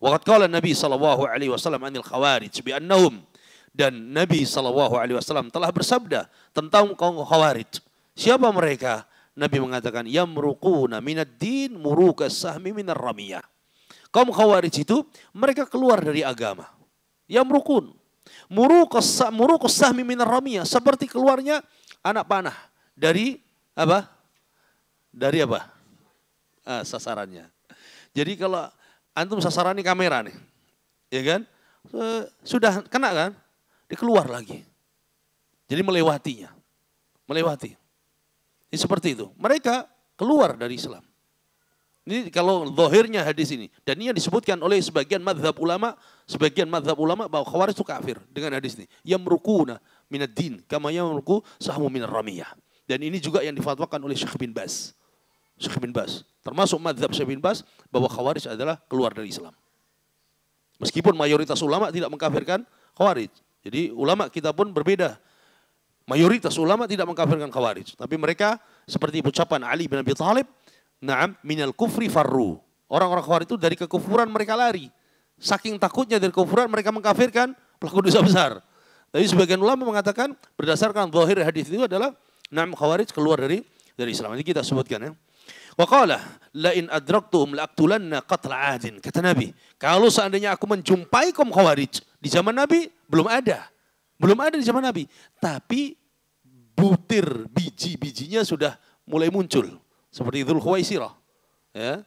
Waqad qala Nabi sallallahu alaihi wasallam anil Khawarij bi annahum, dan Nabi sallallahu alaihi wasallam telah bersabda tentang kaum Khawarij. Siapa mereka? Nabi mengatakan yamruquna minad din murukas sahmi minar ramiyah. Kaum Khawarij itu mereka keluar dari agama. Yamruqun. Murukas sahmi minar ramiyah, seperti keluarnya anak panah dari apa? Dari apa? Sasarannya. Jadi kalau antum sasaran ini kamera nih, ya kan? Sudah kena kan? Dikeluar lagi. Jadi melewatinya. Melewati. Ini seperti itu. Mereka keluar dari Islam. Ini kalau zahirnya hadis ini. Dan ini yang disebutkan oleh sebagian madhab ulama bahwa Khawarij itu kafir dengan hadis ini. Yamruquna minad din kama yamruqu sahmu minar ramiyah. Dan ini juga yang difatwakan oleh Syekh bin Baz. Syekh bin Baz. Termasuk madhab Syekh bin Baz bahwa Khawarij adalah keluar dari Islam. Meskipun mayoritas ulama tidak mengkafirkan Khawarij. Jadi ulama kita pun berbeda. Mayoritas ulama tidak mengkafirkan Khawarij. Tapi mereka seperti ucapan Ali bin Abi Thalib, na'am minal kufri farru. Orang-orang Khawarij itu dari kekufuran mereka lari. Saking takutnya dari kekufuran mereka mengkafirkan pelaku dosa besar. Tapi sebagian ulama mengatakan berdasarkan zahir hadis itu adalah na'am Khawarij keluar dari Islam. Ini kita sebutkan ya. Wa qala la in adraktuhum la aqtulanna qatla 'adin. Kata Nabi, kalau seandainya aku menjumpai kaum Khawarij di zaman Nabi belum ada. Belum ada di zaman Nabi, tapi butir biji-bijinya sudah mulai muncul seperti Dzul Khuwaisirah. Ya.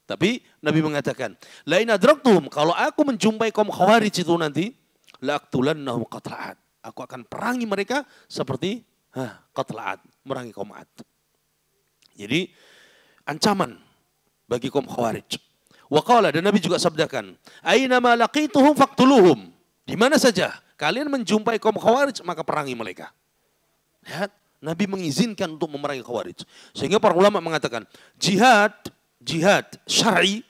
Tapi Nabi mengatakan, la in adraktuhum, kalau aku menjumpai kaum Khawarij itu nanti la aqtulannahum qatla 'ad. Aku akan perangi mereka seperti qatla 'ad, merangi kaum 'ad. Jadi ancaman bagi kaum Khawarij. Wa qala, dan Nabi juga sabdakan, aina ma laqituhum faqtuluhum. Di mana saja kalian menjumpai kaum Khawarij maka perangi mereka. Lihat, Nabi mengizinkan untuk memerangi Khawarij. Sehingga para ulama mengatakan jihad syar'i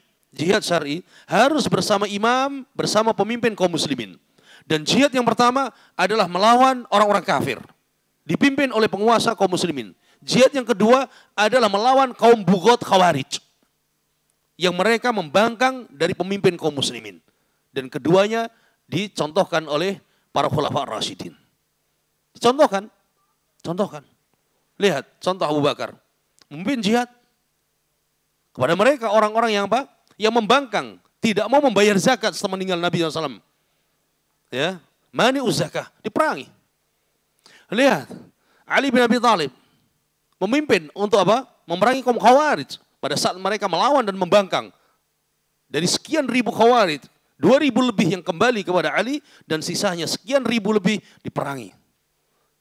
harus bersama imam, bersama pemimpin kaum muslimin. Dan jihad yang pertama adalah melawan orang-orang kafir, dipimpin oleh penguasa kaum muslimin. Jihad yang kedua adalah melawan kaum bughot Khawarij, yang mereka membangkang dari pemimpin kaum muslimin. Dan keduanya dicontohkan oleh para khulafa Rasyidin. Contohkan. Lihat contoh Abu Bakar. Memimpin jihad. Kepada mereka orang-orang yang apa? Yang membangkang. Tidak mau membayar zakat setelah meninggal Nabi SAW. Ya, mani zakah, diperangi. Lihat, Ali bin Abi Thalib memimpin untuk apa? Memerangi kaum Khawarij. Pada saat mereka melawan dan membangkang. Dari sekian ribu Khawarij, 2.000 lebih yang kembali kepada Ali, dan sisanya sekian ribu lebih diperangi.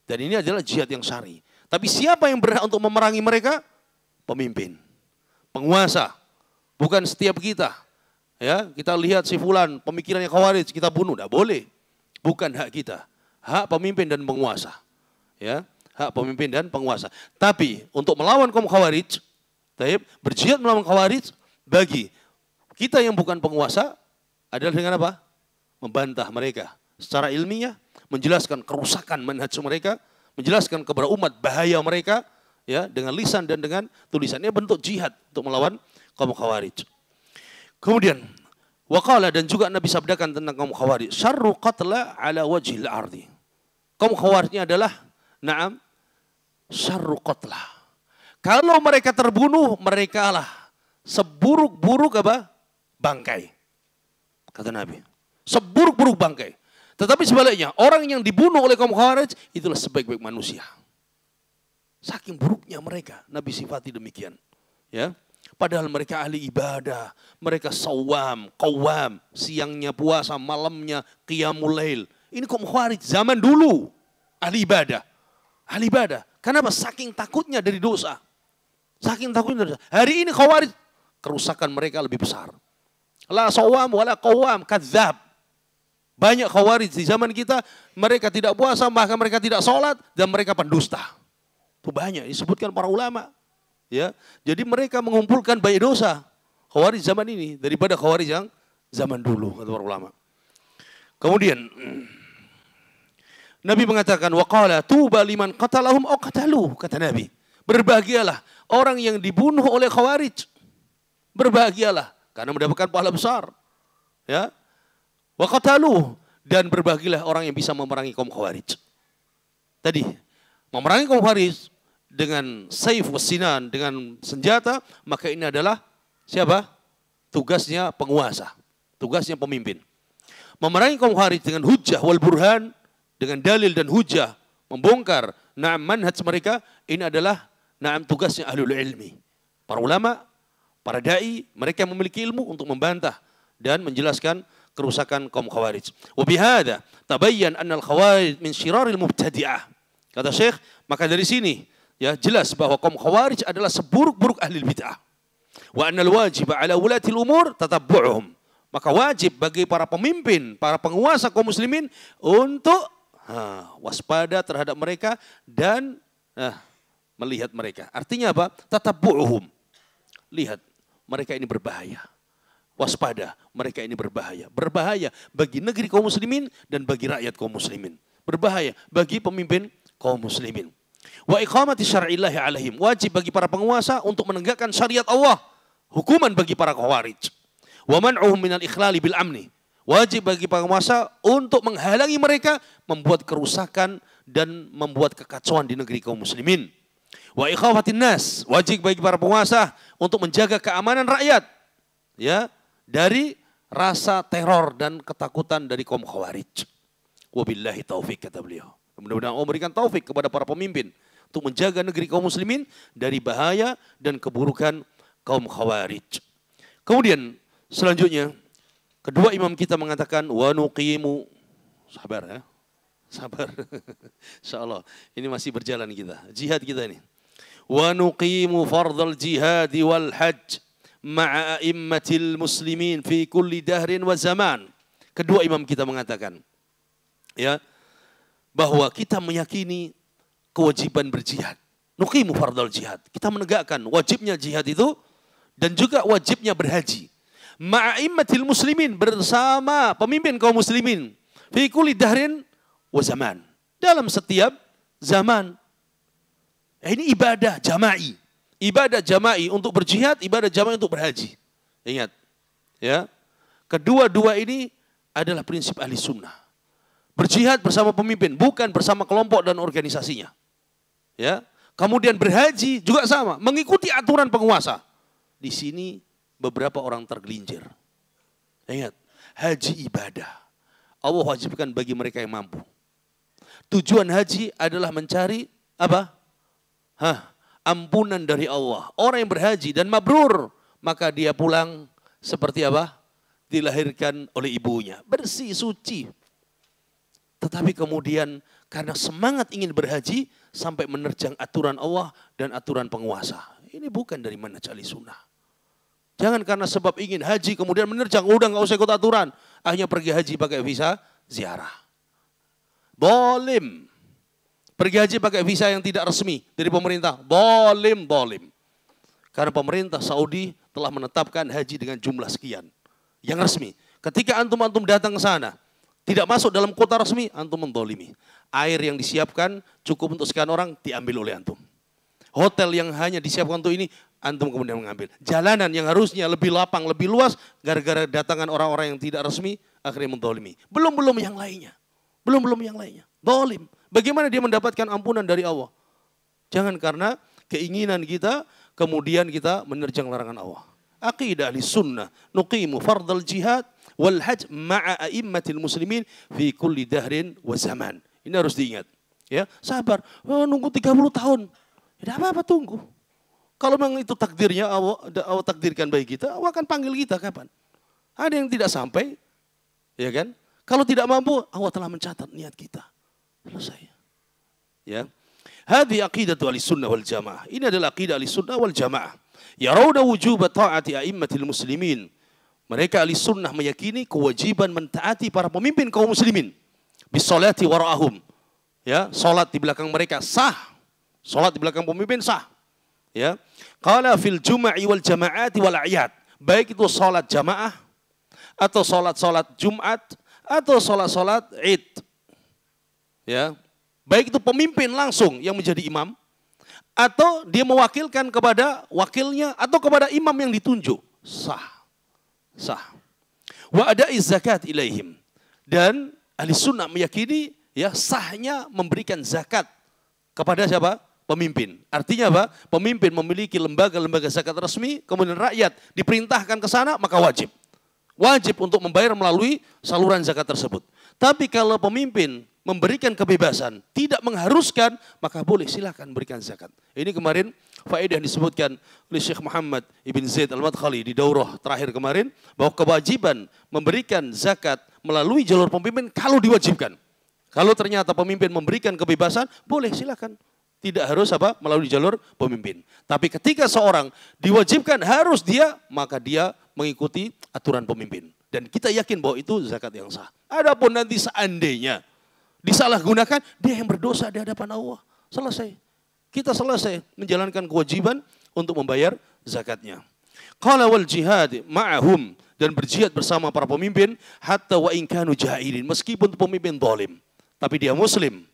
Dan ini adalah jihad yang syar'i. Tapi siapa yang berhak untuk memerangi mereka? Pemimpin, penguasa, bukan setiap kita. Ya, kita lihat si fulan pemikirannya Khawarij, kita bunuh, tidak boleh. Bukan hak kita, hak pemimpin dan penguasa. Ya, hak pemimpin dan penguasa. Tapi untuk melawan kaum Khawarij, berjihad melawan Khawarij, bagi kita yang bukan penguasa adalah dengan apa? Membantah mereka secara ilmiah, menjelaskan kerusakan manhaj mereka, menjelaskan kepada umat bahaya mereka, ya, dengan lisan dan dengan tulisan. Ini bentuk jihad untuk melawan kaum Khawarij. Kemudian waqala, dan juga Nabi sabdakan tentang kaum Khawarij, syarru qatla ala wajhil ardi. Kaum Khawarij adalah na'am syarru qatla. Kalau mereka terbunuh, mereka lah seburuk-buruk apa? Bangkai. Kata Nabi, seburuk-buruk bangkai. Tetapi sebaliknya, orang yang dibunuh oleh kaum Khawarij itulah sebaik-baik manusia. Saking buruknya mereka, Nabi sifati demikian. Ya, padahal mereka ahli ibadah, mereka sawam, qawam, siangnya puasa, malamnya qiyamul lail. Ini kaum Khawarij zaman dulu, ahli ibadah, ahli ibadah. Kenapa? Saking takutnya dari dosa. Saking takutnya dari dosa. Hari ini Khawarij, kerusakan mereka lebih besar. La sawam wala qawam, kadzab. Banyak Khawarij di zaman kita, mereka tidak puasa, bahkan mereka tidak sholat, dan mereka pendusta. Itu banyak disebutkan para ulama. Ya, jadi mereka mengumpulkan banyak dosa Khawarij zaman ini daripada Khawarij yang zaman dulu, kata para ulama. Kemudian Nabi mengatakan waqala tuba liman qatalahum aw qataluh, kata Nabi. Berbahagialah orang yang dibunuh oleh Khawarij. Berbahagialah karena mendapatkan pahala besar. Ya. Wa qataluh, dan berbahagialah orang yang bisa memerangi kaum Khawarij. Tadi memerangi kaum Khawarij dengan saif wasinan, dengan senjata, maka ini adalah siapa? Tugasnya penguasa, tugasnya pemimpin. Memerangi kaum Khawarij dengan hujjah wal burhan, dengan dalil dan hujjah, membongkar na'am manhaj mereka, ini adalah na'am tugasnya ahlul ilmi. Para ulama, para dai, mereka yang memiliki ilmu untuk membantah dan menjelaskan kerusakan kaum Khawarij. Wa bihadza tabayyan anna al-khawarij min syiraril mubtadi'ah. Kata Syekh, maka dari sini ya jelas bahwa kaum Khawarij adalah seburuk-buruk ahli bid'ah. Wa annal wajib ala ulatil umur tatabbu'uhum. Maka wajib bagi para pemimpin, para penguasa kaum muslimin untuk waspada terhadap mereka dan melihat mereka. Artinya apa? Tatabbu'uhum. Lihat, mereka ini berbahaya. Waspada, mereka ini berbahaya. Berbahaya bagi negeri kaum muslimin dan bagi rakyat kaum muslimin. Berbahaya bagi pemimpin kaum muslimin. Wa iqamati syar'illahi alaihim. Wajib bagi para penguasa untuk menegakkan syariat Allah. Hukuman bagi para Khawarij. Wa man'uhum minal ikhlali bil amni. Wajib bagi para penguasa untuk menghalangi mereka membuat kerusakan dan membuat kekacauan di negeri kaum muslimin. Wa ikhawatin nas. Wajib bagi para penguasa untuk menjaga keamanan rakyat. Ya, dari rasa teror dan ketakutan dari kaum Khawarij. Wabillahi taufik, kata beliau. Mudah-mudahan Allah memberikan taufik kepada para pemimpin untuk menjaga negeri kaum muslimin dari bahaya dan keburukan kaum Khawarij. Kemudian selanjutnya kedua imam kita mengatakan wa nuqimu, sabar ya. Sabar. Insyaallah ini masih berjalan kita. Jihad kita ini. Wa nuqimu fardhal jihad wal hajj ma'a a'immatil muslimin fi kulli dahrin wa zaman. Kedua imam kita mengatakan ya, bahwa kita meyakini kewajiban berjihad. Nuqimu fardhal jihad. Kita menegakkan wajibnya jihad itu dan juga wajibnya berhaji. Ma'a'immatil muslimin, bersama pemimpin kaum muslimin. Fi kulli dahrin wa zaman. Dalam setiap zaman. Ini ibadah jama'i. Ibadah jama'i untuk berjihad, ibadah jama'i untuk berhaji. Ingat. Ya. Kedua-dua ini adalah prinsip ahli sunnah. Berjihad bersama pemimpin, bukan bersama kelompok dan organisasinya. Ya. Kemudian berhaji juga sama, mengikuti aturan penguasa. Di sini beberapa orang tergelincir. Ingat, haji ibadah. Allah wajibkan bagi mereka yang mampu. Tujuan haji adalah mencari apa? Ampunan dari Allah. Orang yang berhaji dan mabrur, maka dia pulang seperti apa? Dilahirkan oleh ibunya. Bersih, suci. Tetapi kemudian karena semangat ingin berhaji sampai menerjang aturan Allah dan aturan penguasa. Ini bukan dari manhaj ahli sunnah. Jangan karena sebab ingin haji kemudian menerjang, udah nggak usah ikut aturan. Akhirnya pergi haji pakai visa ziarah. Bolim. Pergi haji pakai visa yang tidak resmi dari pemerintah. Bolim. Karena pemerintah Saudi telah menetapkan haji dengan jumlah sekian. Yang resmi. Ketika antum datang ke sana, tidak masuk dalam kota resmi, antum mendolimi. Air yang disiapkan cukup untuk sekian orang, diambil oleh antum. Hotel yang hanya disiapkan untuk ini, antum kemudian mengambil. Jalanan yang harusnya lebih lapang, lebih luas, gara-gara datangan orang-orang yang tidak resmi, akhirnya mendolimi. Belum yang lainnya. Belum yang lainnya. Dolim. Bagaimana dia mendapatkan ampunan dari Allah? Jangan karena keinginan kita, kemudian kita menerjang larangan Allah. Aqidah ahli sunnah, nuqimu fardal jihad, wal hajj ma'a a'immatil muslimin fi kulli dahrin wa zaman. Ini harus diingat. Ya, sabar. Nunggu 30 tahun. Tidak apa-apa tunggu. Kalau memang itu takdirnya Allah takdirkan bagi kita, Allah akan panggil kita kapan? Ada yang tidak sampai, ya kan? Kalau tidak mampu, Allah telah mencatat niat kita. Selesai. Ya. Hadhi aqidatu ahli-sunnah wal jamaah. Ini adalah aqidah ahli-sunnah wal jamaah. Yarawna wujuba ta'ati a'immatil muslimin. Mereka ahli-sunnah meyakini kewajiban mentaati para pemimpin kaum muslimin. Bisolati wara'ahum. Ya, salat di belakang mereka sah. Salat di belakang pemimpin sah. Ya. Qala fil jum'i wal jama'ati wal a'yad. Baik itu salat jamaah atau salat-salat Jumat atau salat-salat Id. Ya. Baik itu pemimpin langsung yang menjadi imam atau dia mewakilkan kepada wakilnya atau kepada imam yang ditunjuk. Sah. Sah. Wa ada'iz zakat ilaihim. Dan ahli sunnah meyakini ya sahnya memberikan zakat kepada siapa? Pemimpin. Artinya apa? Pemimpin memiliki lembaga-lembaga zakat resmi, kemudian rakyat diperintahkan ke sana, maka wajib. Wajib untuk membayar melalui saluran zakat tersebut. Tapi kalau pemimpin memberikan kebebasan, tidak mengharuskan, maka boleh silakan berikan zakat. Ini kemarin faedah yang disebutkan oleh Syekh Muhammad Ibn Zaid Al-Madkhali di daurah terakhir kemarin, bahwa kewajiban memberikan zakat melalui jalur pemimpin kalau diwajibkan. Kalau ternyata pemimpin memberikan kebebasan, boleh silakan. Tidak harus apa melalui jalur pemimpin. Tapi ketika seorang diwajibkan harus dia, maka dia mengikuti aturan pemimpin. Dan kita yakin bahwa itu zakat yang sah. Adapun nanti seandainya disalahgunakan, dia yang berdosa di hadapan Allah. Selesai. Kita selesai menjalankan kewajiban untuk membayar zakatnya. Qala wal jihad ma'ahum, dan berjihad bersama para pemimpin hatta wa in kanu jahilin, meskipun pemimpin zalim, tapi dia muslim.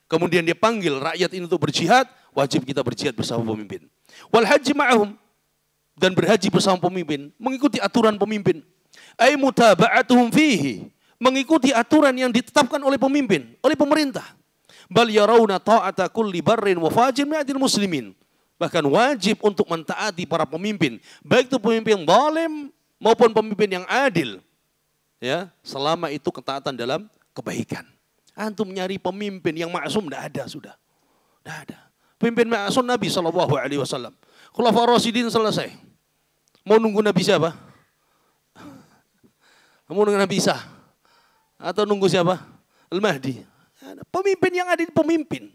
Kemudian dia panggil rakyat ini untuk berjihad, wajib kita berjihad bersama pemimpin. Wal haji ma'ahum, dan berhaji bersama pemimpin, mengikuti aturan pemimpin. Ai mutaba'atuhum fihi, mengikuti aturan yang ditetapkan oleh pemimpin, oleh pemerintah. Bal yarawna ta'ata kulli barrin wa fajir mi'atil muslimin. Bahkan wajib untuk mentaati para pemimpin, baik itu pemimpin zalim maupun pemimpin yang adil. Ya, selama itu ketaatan dalam kebaikan. Antum nyari pemimpin yang maksum, tidak ada sudah. Tidak ada. Pemimpin maksum Nabi SAW. Khulafaur Rasyidin selesai. Mau nunggu Nabi siapa? Mau nunggu Nabi Isa? Atau nunggu siapa? Al-Mahdi. Pemimpin yang ada di pemimpin.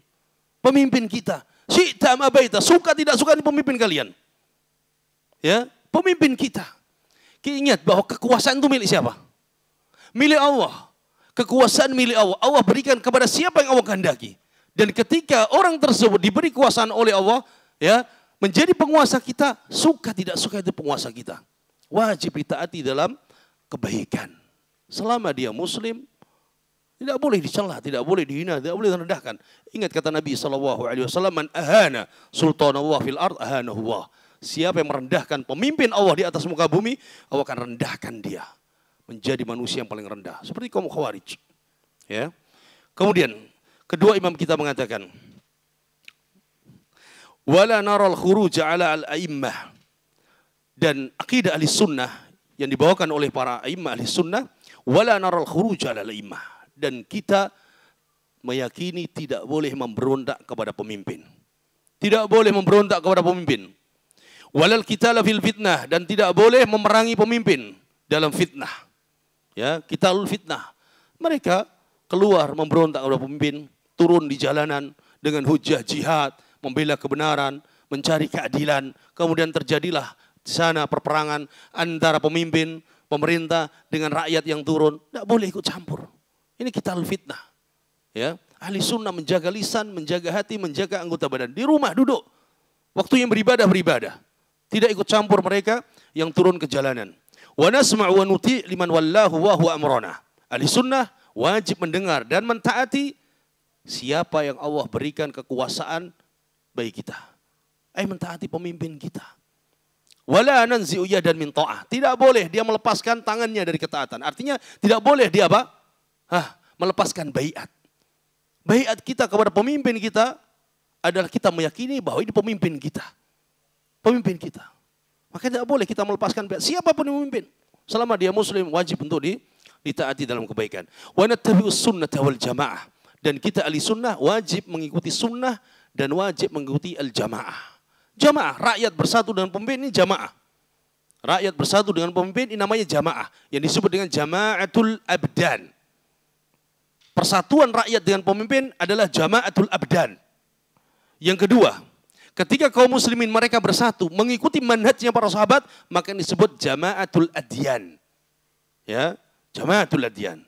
Pemimpin kita. Syi'ta ma baita. Suka tidak suka ini pemimpin kalian. Ya, pemimpin kita. Ingat bahwa kekuasaan itu milik siapa? Milik Allah. Kekuasaan milik Allah. Allah berikan kepada siapa yang Allah kehendaki. Dan ketika orang tersebut diberi kekuasaan oleh Allah, ya, menjadi penguasa kita, suka tidak suka itu penguasa kita. Wajib ditaati dalam kebaikan. Selama dia muslim, tidak boleh dicela, tidak boleh dihina, tidak boleh direndahkan. Ingat kata Nabi SAW, man ahana sultanallah fil ard ahanahu Allah. Siapa yang merendahkan pemimpin Allah di atas muka bumi, Allah akan rendahkan dia. Menjadi manusia yang paling rendah. Seperti kaum Khawarij. Ya. Kemudian, kedua imam kita mengatakan, wala naral khuruj ala al-a'immah. Dan akidah ahli sunnah yang dibawakan oleh para a'immah ahli sunnah, wala naral khuruj ala al-a'immah. Dan kita meyakini tidak boleh memberontak kepada pemimpin. Tidak boleh memberontak kepada pemimpin. Walal qitala fil fitnah, dan tidak boleh memerangi pemimpin dalam fitnah. Ya, qitalul fitnah. Mereka keluar memberontak kepada pemimpin, turun di jalanan dengan hujah jihad, membela kebenaran, mencari keadilan. Kemudian terjadilah di sana perperangan antara pemimpin, pemerintah dengan rakyat yang turun. Tidak boleh ikut campur. Ini qitalul fitnah. Ya, ahli sunnah menjaga lisan, menjaga hati, menjaga anggota badan. Di rumah duduk. Waktu yang beribadah, beribadah. Tidak ikut campur mereka yang turun ke jalanan. Wa nasma'u wa nuti' liman wallahu wa huwa amrana. Ahli sunnah wajib mendengar dan mentaati siapa yang Allah berikan kekuasaan bagi kita. Mentaati pemimpin kita. Wala nanzi'u yadan min ta'ah. Tidak boleh dia melepaskan tangannya dari ketaatan. Artinya tidak boleh dia apa? Melepaskan baiat. Baiat kita kepada pemimpin kita adalah kita meyakini bahwa ini pemimpin kita. Pemimpin kita. Maka tidak boleh kita melepaskan baiat. Siapapun yang memimpin. Selama dia muslim wajib untuk ditaati dalam kebaikan. Wa nattabi'us sunnata wal jamaah. Dan kita ahli sunnah wajib mengikuti sunnah dan wajib mengikuti al-jamaah. Jamaah, rakyat bersatu dengan pemimpin ini jamaah. Rakyat bersatu dengan pemimpin ini namanya jamaah. Yang disebut dengan jama'atul abdan. Persatuan rakyat dengan pemimpin adalah jama'atul abdan. Yang kedua, ketika kaum muslimin mereka bersatu mengikuti manhajnya para sahabat, maka ini disebut jama'atul adyan. Ya, jama'atul adyan.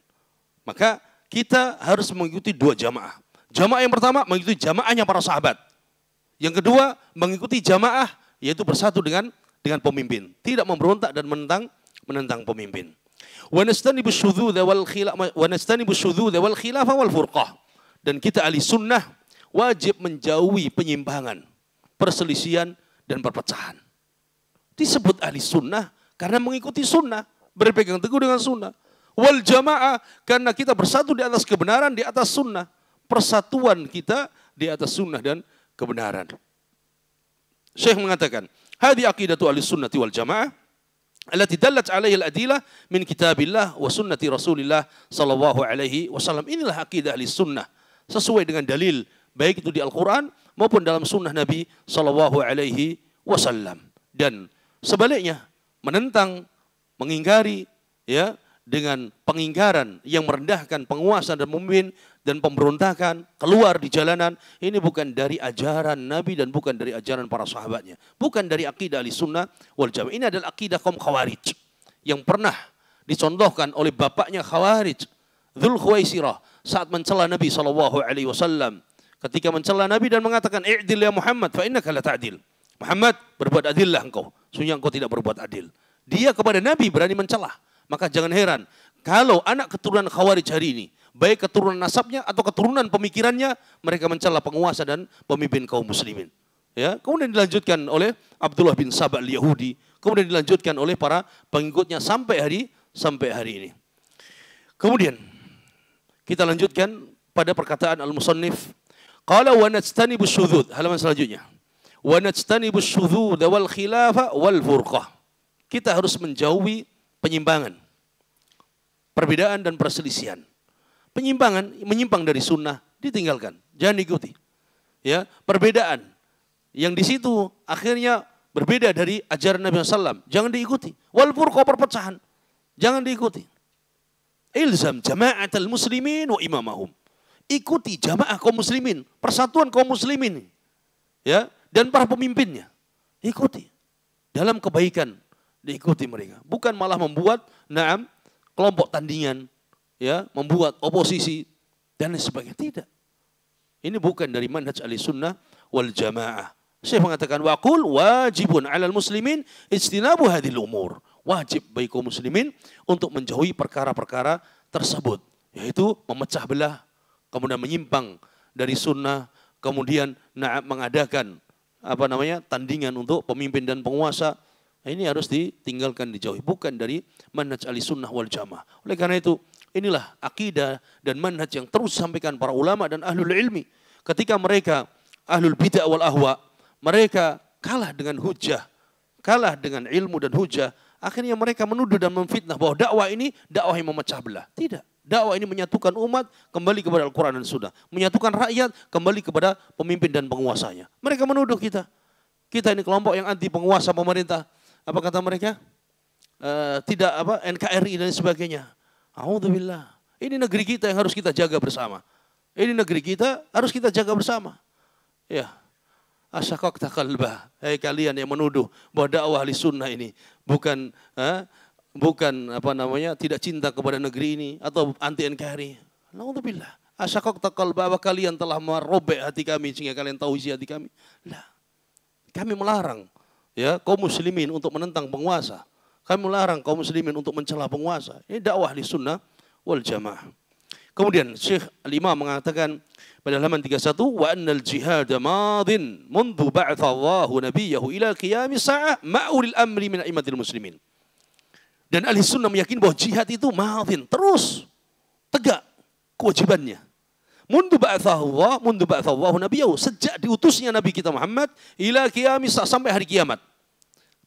Maka kita harus mengikuti dua jamaah. Jamaah yang pertama mengikuti jamaahnya para sahabat. Yang kedua mengikuti jamaah yaitu bersatu dengan pemimpin, tidak memberontak dan menentang pemimpin. Wa nastanibu syudzudza wal khilaf wal furqah. Dan kita ahli sunnah wajib menjauhi penyimpangan, perselisihan dan perpecahan. Disebut ahli sunnah karena mengikuti sunnah, berpegang teguh dengan sunnah. Wal jamaah karena kita bersatu di atas kebenaran, di atas sunnah. Persatuan kita di atas sunnah dan kebenaran. Syekh mengatakan, "Hadi aqidatu ahli sunnati wal jamaah allati dallat 'alaiha al-adillah min kitabillah wa sunnati Rasulillah sallallahu alaihi wasallam." Inilah akidah ahli sunnah sesuai dengan dalil baik itu di Al-Qur'an maupun dalam sunnah Nabi sallallahu alaihi wasallam. Dan sebaliknya menentang, mengingkari ya dengan pengingkaran yang merendahkan penguasa dan pemimpin dan pemberontakan keluar di jalanan, ini bukan dari ajaran Nabi dan bukan dari ajaran para sahabatnya, bukan dari akidah ahli sunnah wal jamaah. Ini adalah akidah kaum Khawarij yang pernah dicontohkan oleh bapaknya Khawarij, Dzul Khuwaisirah, saat mencela Nabi SAW. Ketika mencela Nabi dan mengatakan, "I'dil ya Muhammad, fa innaka la ta'dil." Muhammad, berbuat adillah engkau, sungguh engkau tidak berbuat adil. Dia kepada Nabi berani mencela. Maka jangan heran kalau anak keturunan Khawarij hari ini, baik keturunan nasabnya atau keturunan pemikirannya, mereka mencela penguasa dan pemimpin kaum muslimin. Ya, kemudian dilanjutkan oleh Abdullah bin Saba al-Yahudi, kemudian dilanjutkan oleh para pengikutnya sampai hari ini. Kemudian kita lanjutkan pada perkataan al-musannif, qala wa najtanibu syudzud, halaman selanjutnya. Wa najtanibu syudzud wal khilafa wal furqah. Kita harus menjauhi penyimpangan, perbedaan dan perselisihan. Penyimpangan, menyimpang dari sunnah, ditinggalkan, jangan diikuti. Ya, perbedaan yang di situ akhirnya berbeda dari ajaran Nabi SAW, jangan diikuti. Wal furqah, perpecahan, jangan diikuti. Ilzam jama'atul muslimin wa imamahum. Ikuti jamaah kaum muslimin, persatuan kaum muslimin, ya, dan para pemimpinnya. Ikuti dalam kebaikan. Diikuti mereka, bukan malah membuat kelompok tandingan, ya, membuat oposisi dan lain sebagainya. Tidak. Ini bukan dari manhaj ahli sunnah wal jamaah. Syekh mengatakan waqul wajibun 'alal muslimin ijtinabu hadhil umur. Wajib bagi kaum muslimin untuk menjauhi perkara-perkara tersebut, yaitu memecah belah, kemudian menyimpang dari sunnah, kemudian mengadakan tandingan untuk pemimpin dan penguasa. Ini harus ditinggalkan, dijauhi, bukan dari manhaj ahli sunnah wal jamaah. Oleh karena itu, inilah akidah dan manhaj yang terus disampaikan para ulama dan ahlul ilmi. Ketika mereka ahlul bid'ah wal ahwa, mereka kalah dengan hujah, kalah dengan ilmu dan hujah, akhirnya mereka menuduh dan memfitnah bahwa dakwah ini dakwah yang memecah belah. Tidak. Dakwah ini menyatukan umat kembali kepada Al-Quran dan Sunnah, menyatukan rakyat kembali kepada pemimpin dan penguasanya. Mereka menuduh kita ini kelompok yang anti penguasa pemerintah. Apa kata mereka? Tidak NKRI dan sebagainya. A'udzubillah. Ini negeri kita yang harus kita jaga bersama. Ini negeri kita harus kita jaga bersama. Ya. Asyaqaqta qalbah. Hai kalian yang menuduh bahwa dakwah ahli sunnah ini bukan tidak cinta kepada negeri ini atau anti NKRI. A'udzubillah. Asyaqaqta qalbah, kalian telah merobek hati kami sehingga kalian tahu isi hati kami. Lah. Kami melarang ya kaum muslimin untuk menentang penguasa. Kami melarang kaum muslimin untuk mencela penguasa. Ini dakwah ahli sunnah wal jamaah. Kemudian Syekh Al-Imam mengatakan pada halaman 31, wa annal jihad madin mundu ba'atha Allahu nabiyahu ila qiyamis sa'ah ma'ulil amri min a'immatil muslimin. Dan ahli sunnah meyakini bahwa jihad itu madin, terus tegak kewajibannya. Mundu ba'atha Allahu nabiyahu, sejak diutusnya Nabi kita Muhammad ila qiyamis sa'ah, sampai hari kiamat.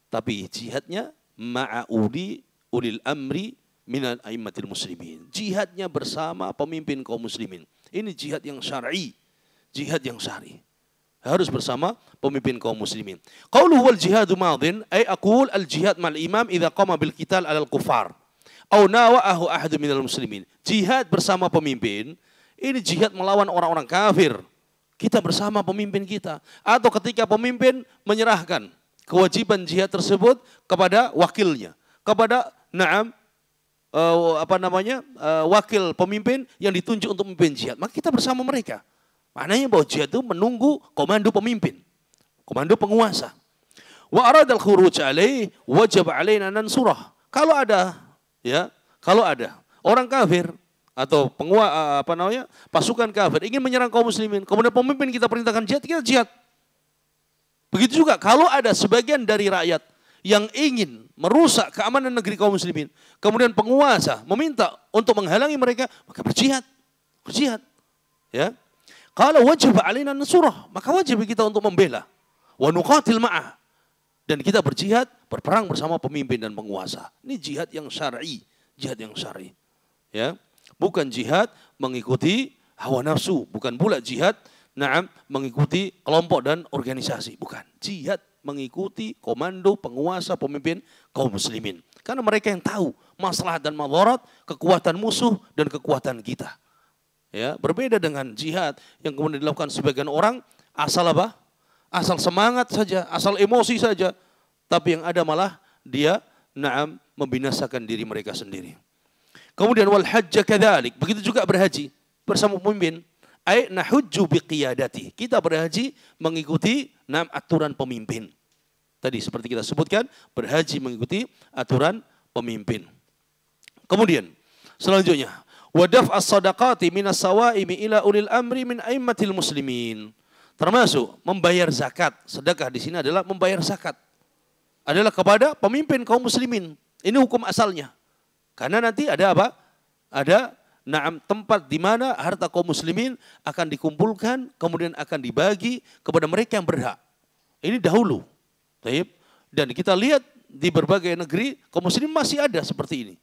Tapi jihadnya ulil amri minal a'immatil muslimin. Jihadnya bersama pemimpin kaum muslimin. Ini jihad yang syar'i. Jihad yang syar'i. Harus bersama pemimpin kaum muslimin. Qauluhu wal jihadu madin, ay aqul al jihad mal imam idza qama bil qital alal kufar aw nawa'ahu ahad minal muslimin. Jihad bersama pemimpin, ini jihad melawan orang-orang kafir. kita bersama pemimpin kita. Atau ketika pemimpin menyerahkan kewajiban jihad tersebut kepada wakilnya, kepada wakil pemimpin yang ditunjuk untuk memimpin jihad, maka kita bersama mereka. Maknanya bahwa jihad itu menunggu komando pemimpin, komando penguasa. Wa aradal khuruj alaih wajib alaina nansurah. Kalau ada orang kafir atau pasukan kafir ingin menyerang kaum muslimin, kemudian pemimpin kita perintahkan jihad, kita jihad. Begitu juga kalau ada sebagian dari rakyat yang ingin merusak keamanan negeri kaum muslimin, kemudian penguasa meminta untuk menghalangi mereka, maka berjihad. Ya. Kalau wajib alaina nansurah, maka wajib kita untuk membela. Wa nuqatil ma'ah. Dan kita berjihad, berperang bersama pemimpin dan penguasa. Ini jihad yang syar'i, Ya. Bukan jihad mengikuti hawa nafsu, bukan pula jihad mengikuti kelompok dan organisasi, bukan. Jihad mengikuti komando penguasa pemimpin kaum muslimin. Karena mereka yang tahu maslahat dan madarat, kekuatan musuh dan kekuatan kita. Ya, berbeda dengan jihad yang kemudian dilakukan sebagian orang asal apa? Asal semangat saja, asal emosi saja. Tapi yang ada malah dia membinasakan diri mereka sendiri. Kemudian wal hajja kadzalik, begitu juga berhaji bersama pemimpin. Ai nahujju biqiyadati. Kita berhaji mengikuti aturan pemimpin. Tadi seperti kita sebutkan, berhaji mengikuti aturan pemimpin. Kemudian selanjutnya, wa daf'as shadaqati minas sawaimi ila ulil amri min aimmatil muslimin. Termasuk membayar zakat. Sedekah di sini adalah membayar zakat. Adalah kepada pemimpin kaum muslimin. Ini hukum asalnya. Karena nanti ada apa? Ada tempat di mana harta kaum muslimin akan dikumpulkan, kemudian akan dibagi kepada mereka yang berhak. Ini dahulu. Dan kita lihat di berbagai negeri kaum muslimin masih ada seperti ini.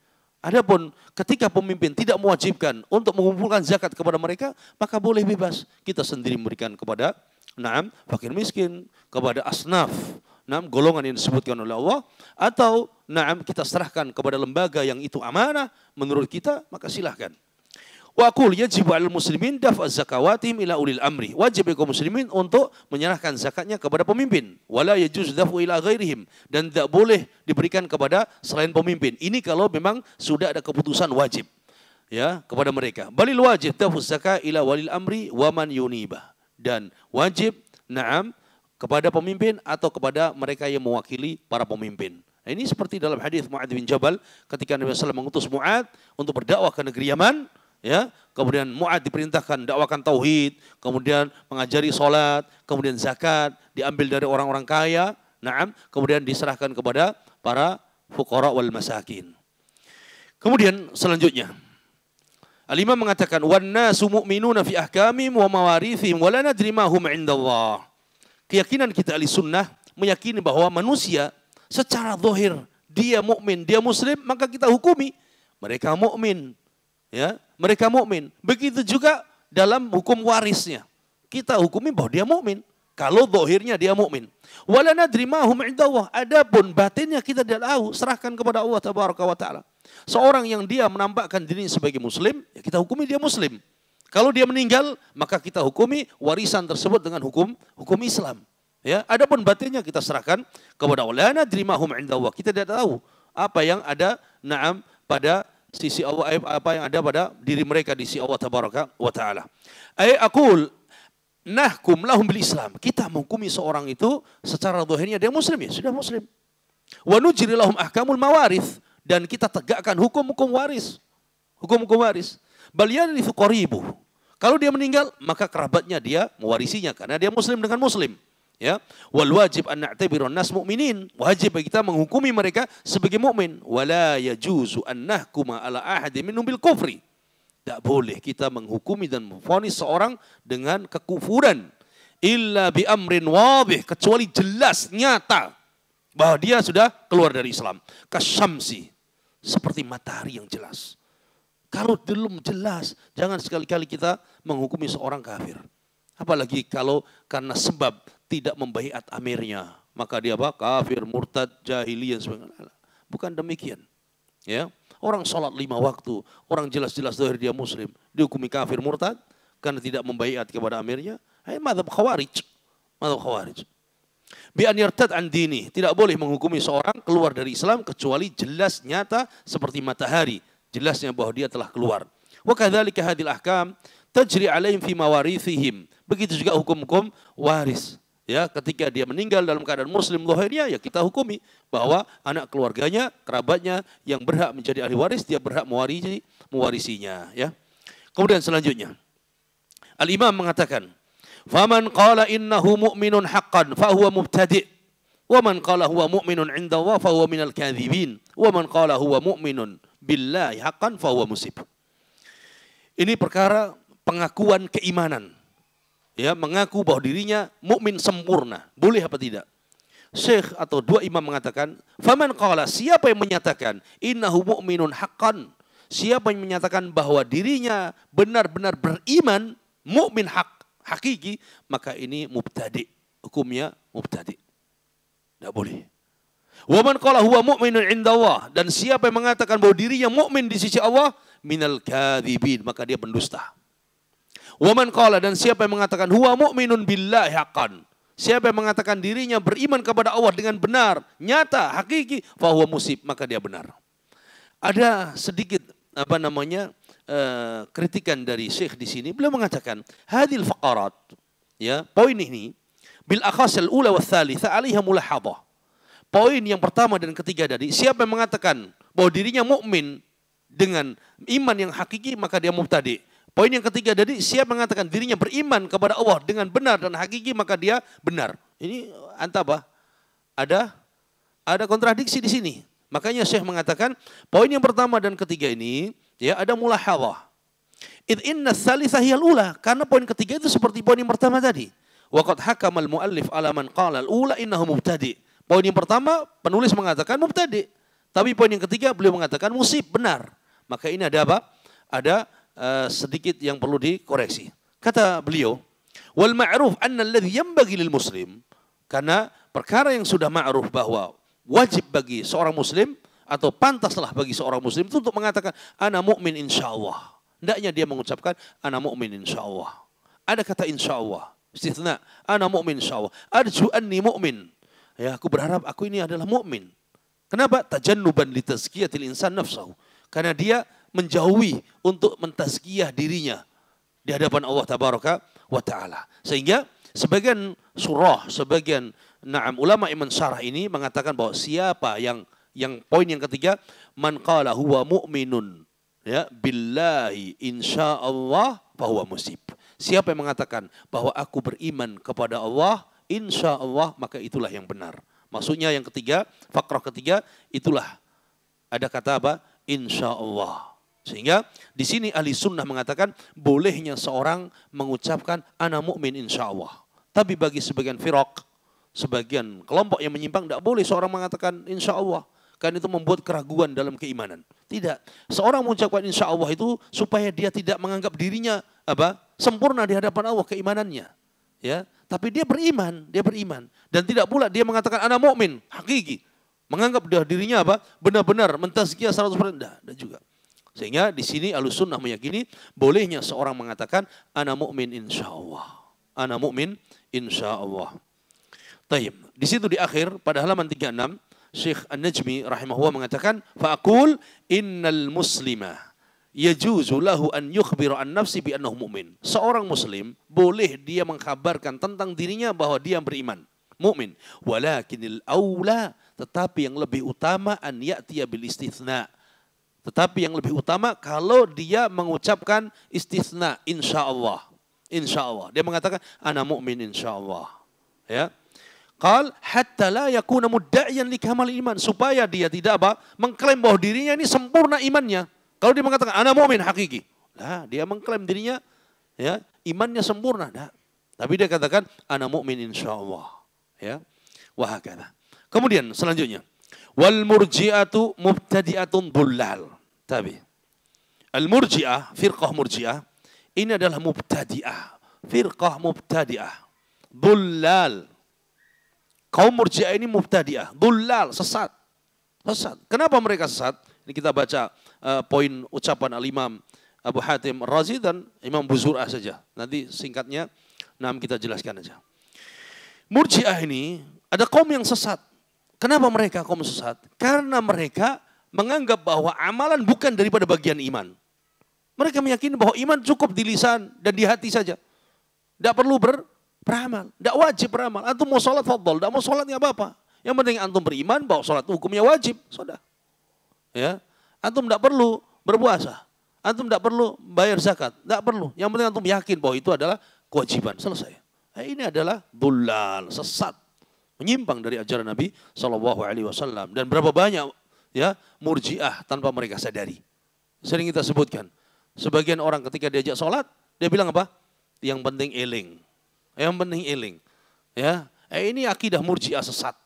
Adapun ketika pemimpin tidak mewajibkan untuk mengumpulkan zakat kepada mereka, maka boleh bebas. Kita sendiri memberikan kepada fakir miskin, kepada asnaf, golongan yang disebutkan oleh Allah, atau kita serahkan kepada lembaga yang itu amanah menurut kita, maka silahkan. Wa aqul yajibu 'alal muslimin daf'a zakawatihim ila ulil amri. Wajib kaum muslimin untuk menyerahkan zakatnya kepada pemimpin. Wala yajuz daf'u ila ghairihim, dan tidak boleh diberikan kepada selain pemimpin. Ini kalau memang sudah ada keputusan wajib ya kepada mereka. Balil wajib daf'u zakat ila walil amri wa man yunibah. Dan wajib kepada pemimpin atau kepada mereka yang mewakili para pemimpin. Nah, ini seperti dalam hadis Mu'adz bin Jabal ketika Nabi SAW mengutus Mu'adz untuk berdakwah ke negeri Yaman. Ya, kemudian Mu'adz diperintahkan dakwakan tauhid, kemudian mengajari salat, kemudian zakat diambil dari orang-orang kaya, kemudian diserahkan kepada para fuqara wal masakin. Kemudian selanjutnya Al-Imam mengatakan wan nasu mu'minuna fi ahkamihim wa mawarithihim wa la nadri ma hum 'indallah. Keyakinan kita ahli sunnah meyakini bahwa manusia secara zahir dia mukmin, dia muslim, maka kita hukumi mereka mukmin. Ya, mereka mukmin. Begitu juga dalam hukum warisnya. Kita hukumi bahwa dia mukmin kalau zahirnya dia mukmin. Wala nadri ma hum 'indallah. Adapun batinnya kita tidak tahu, serahkan kepada Allah tabaraka wa taala. Seorang yang dia menampakkan dirinya sebagai muslim, ya kita hukumi dia muslim. Kalau dia meninggal, maka kita hukumi warisan tersebut dengan hukum Islam. Ya, adapun batinnya kita serahkan kepada Allah. La nadri ma hum 'indallah. Kita tidak tahu apa yang ada pada sisi Allah, apa yang ada pada diri mereka di sisi Allah tabaraka wa taala. Aqul nahkum lahum bil Islam. Kita menghukumi seorang itu secara zahirnya dia muslim, ya sudah muslim. Wa nujri lahum ahkamul mawarith, dan kita tegakkan hukum-hukum waris. Hukum-hukum waris. Bal yarithu qaribuh. Kalau dia meninggal, maka kerabatnya dia mewarisinya karena dia muslim dengan muslim. Ya, wal wajib an na'tabirun nas mu'minin. Wajib bagi kita menghukumi mereka sebagai mukmin. Wala yajuzu an nahkuma ala ahadin minhum bil kufri. Tidak boleh kita menghukumi dan memvonis seorang dengan kekufuran illa bi amrin wadih, kecuali jelas nyata bahwa dia sudah keluar dari Islam. Kasyamsi, seperti matahari yang jelas. Kalau belum jelas, jangan sekali-kali kita menghukumi seorang kafir. Apalagi kalau karena sebab tidak membaiat amirnya, maka dia apa? Kafir, murtad, jahiliyah, sebagainya. Bukan demikian. Ya, orang sholat 5 waktu, orang jelas-jelas zahir dia muslim, dihukumi kafir murtad karena tidak membaiat kepada amirnya. Mazhab Khawarij. Mazhab Khawarij. Bi an yartad an dini, tidak boleh menghukumi seorang keluar dari Islam kecuali jelas nyata seperti matahari, jelasnya bahwa dia telah keluar. Wa kadzalika hadhil ahkam tajri alaihim fi mawarithihim. Begitu juga hukum-hukum waris. Ya, ketika dia meninggal dalam keadaan muslim zahirnya, ya kita hukumi bahwa anak keluarganya, kerabatnya yang berhak menjadi ahli waris, dia berhak mewarisinya, ya. Kemudian selanjutnya Al-Imam mengatakan, "Faman qala innahu mu'minun haqqan fa huwa mubtadi', wa man qala huwa mu'minun 'inda Allah fa huwa minal kadhibin, wa man qala huwa mu'minun billahi haqqan fa huwa musib." Ini perkara pengakuan keimanan. Ya, mengaku bahwa dirinya mukmin sempurna. Boleh apa tidak? Syekh atau dua imam mengatakan, "Faman qala," siapa yang menyatakan innahu mu'minun haqqan, siapa yang menyatakan bahwa dirinya benar-benar beriman, mukmin hakiki, maka ini mubtadi, hukumnya mubtadi. Tidak boleh. Wa man qala huwa mu'minun 'inda Allah, dan siapa yang mengatakan bahwa dirinya mukmin di sisi Allah, minal kadzibin, maka dia pendusta. Wa man qala, dan siapa yang mengatakan huwa mu'minun billahi haqqan, siapa yang mengatakan dirinya beriman kepada Allah dengan benar, nyata, hakiki, fa huwa musib, maka dia benar. Ada sedikit kritikan dari Syekh di sini. Beliau mengatakan hadil faqarat, ya, poin ini bil akhas al-ula wa tsalitsa 'alaiha mulahadhah. Poin yang pertama dan ketiga tadi, siapa yang mengatakan bahwa dirinya mukmin dengan iman yang hakiki, maka dia mubtadi. Poin yang ketiga tadi, siapa mengatakan dirinya beriman kepada Allah dengan benar dan hakiki, maka dia benar. Ini antara ada kontradiksi di sini. Makanya Syekh mengatakan poin yang pertama dan ketiga ini, ya, ada mulahadhah. Id inna tsalitsah hiyal ula, karena poin ketiga itu seperti poin yang pertama tadi. Wa qad hakama al-muallif ala man qala al-ula innahu mubtadi. Poin yang pertama penulis mengatakan mubtadi, tapi poin yang ketiga beliau mengatakan musib, benar. Maka ini ada apa? Ada sedikit yang perlu dikoreksi. Kata beliau, wal ma'ruf anna alladhi yanbaghi lil muslim, karena perkara yang sudah ma'ruf bahwa wajib bagi seorang muslim atau pantaslah bagi seorang muslim itu untuk mengatakan ana mu'min insyaallah. Hendaknya dia mengucapkan ana mu'min insyaallah. Ada kata insyaallah, istitsna, ana mu'min insyaallah. Arju anni mu'min. Ya, aku berharap aku ini adalah mukmin. Kenapa? Tajannuban li tazkiyatil insan nafsahu. Karena dia menjauhi untuk mentazkiyah dirinya di hadapan Allah tabaraka wa taala. Sehingga sebagian surah, sebagian ulama iman syarah ini mengatakan bahwa siapa yang poin yang ketiga, man qala huwa mu'minun, ya, billahi insyaallah fa huwa musib. Siapa yang mengatakan bahwa aku beriman kepada Allah insyaallah, maka itulah yang benar. Maksudnya yang ketiga, fakrah ketiga, itulah ada kata apa? Insyaallah. Sehingga di sini ahli sunnah mengatakan bolehnya seorang mengucapkan ana mu'min insyaallah. Tapi bagi sebagian firaq, sebagian kelompok yang menyimpang, tidak boleh seorang mengatakan insyaallah. Karena itu membuat keraguan dalam keimanan. Tidak. Seorang mengucapkan insyaallah itu supaya dia tidak menganggap dirinya sempurna di hadapan Allah keimanannya. Ya, tapi dia beriman. Dan tidak pula dia mengatakan ana mu'min hakiki. Menganggap dirinya benar-benar mentazkiyah 100%. Tidak juga. Sehingga di sini Ahlussunnah meyakini bolehnya seorang mengatakan ana mu'min insyaallah. Ana mu'min insyaallah. Tayyib. Di situ di akhir pada halaman 36 Syekh An-Najmi rahimahullah mengatakan fa'aqul innal muslima yajuzu lahu an yukhbira an nafsi bi annahu mu'min. Seorang muslim boleh dia mengkabarkan tentang dirinya bahwa dia beriman, mukmin. Walakinil aula, tetapi yang lebih utama an ya'tiya bil istitsna. Tetapi yang lebih utama kalau dia mengucapkan istisna insyaallah. Insyaallah. Dia mengatakan ana mu'min insyaallah. Ya. Qal hatta la yakuna mudda'iyan li kamal iman, supaya dia tidak mengklaim bahwa dirinya ini sempurna imannya. Kalau dia mengatakan ana mu'min hakiki, lah dia mengklaim dirinya ya imannya sempurna, dah. Tapi dia katakan ana mu'min insyaallah. Ya. Wa hakadha. Kemudian selanjutnya wal murji'atu mubtadi'atun dhullal. Tapi al-murji'ah, firqah murji'ah, ini adalah mubtadi'ah, firqah mubtadi'ah, dhullal. Kaum murji'ah ini mubtadi'ah, dhullal, sesat. Kenapa mereka sesat? Ini kita baca poin ucapan al-Imam Abu Hatim Ar-Razi dan Imam Buzur'ah saja. Nanti singkatnya Nah, kita jelaskan aja. Murji'ah ini ada kaum yang sesat. Kenapa mereka kaum sesat? Karena mereka menganggap bahwa amalan bukan daripada bagian iman. Mereka meyakini bahwa iman cukup di lisan dan di hati saja. Tidak perlu beramal, tidak wajib beramal. Antum mau sholat fadl, tidak mau sholat nggak apa-apa. Yang penting antum beriman bahwa sholat hukumnya wajib, sudah. Ya, antum tidak perlu berpuasa, antum tidak perlu bayar zakat, tidak perlu. Yang penting antum yakin bahwa itu adalah kewajiban, selesai. Nah, ini adalah dulal, sesat, menyimpang dari ajaran Nabi SAW. Dan berapa banyak ya murjiah tanpa mereka sadari. Sering kita sebutkan, sebagian orang ketika diajak sholat, dia bilang apa? Yang penting eling, yang penting eling. Ya, ini akidah murjiah sesat.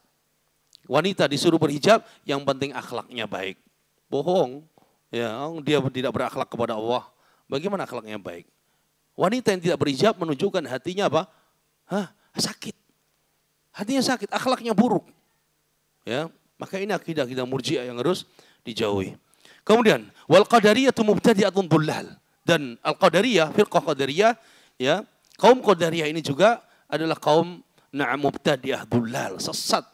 Wanita disuruh berhijab, yang penting akhlaknya baik. Bohong, ya, dia tidak berakhlak kepada Allah. Bagaimana akhlaknya baik? Wanita yang tidak berhijab menunjukkan hatinya apa? Sakit. Hatinya sakit, akhlaknya buruk. Ya, maka ini akidah murjiah yang harus dijauhi. Kemudian wal qadariyatu mubtadi'atun dhullal. Dan al-qadariyah, firqah qadariyah, ya, kaum qadariyah ini juga adalah kaum mubtadi'ah dhullal, sesat.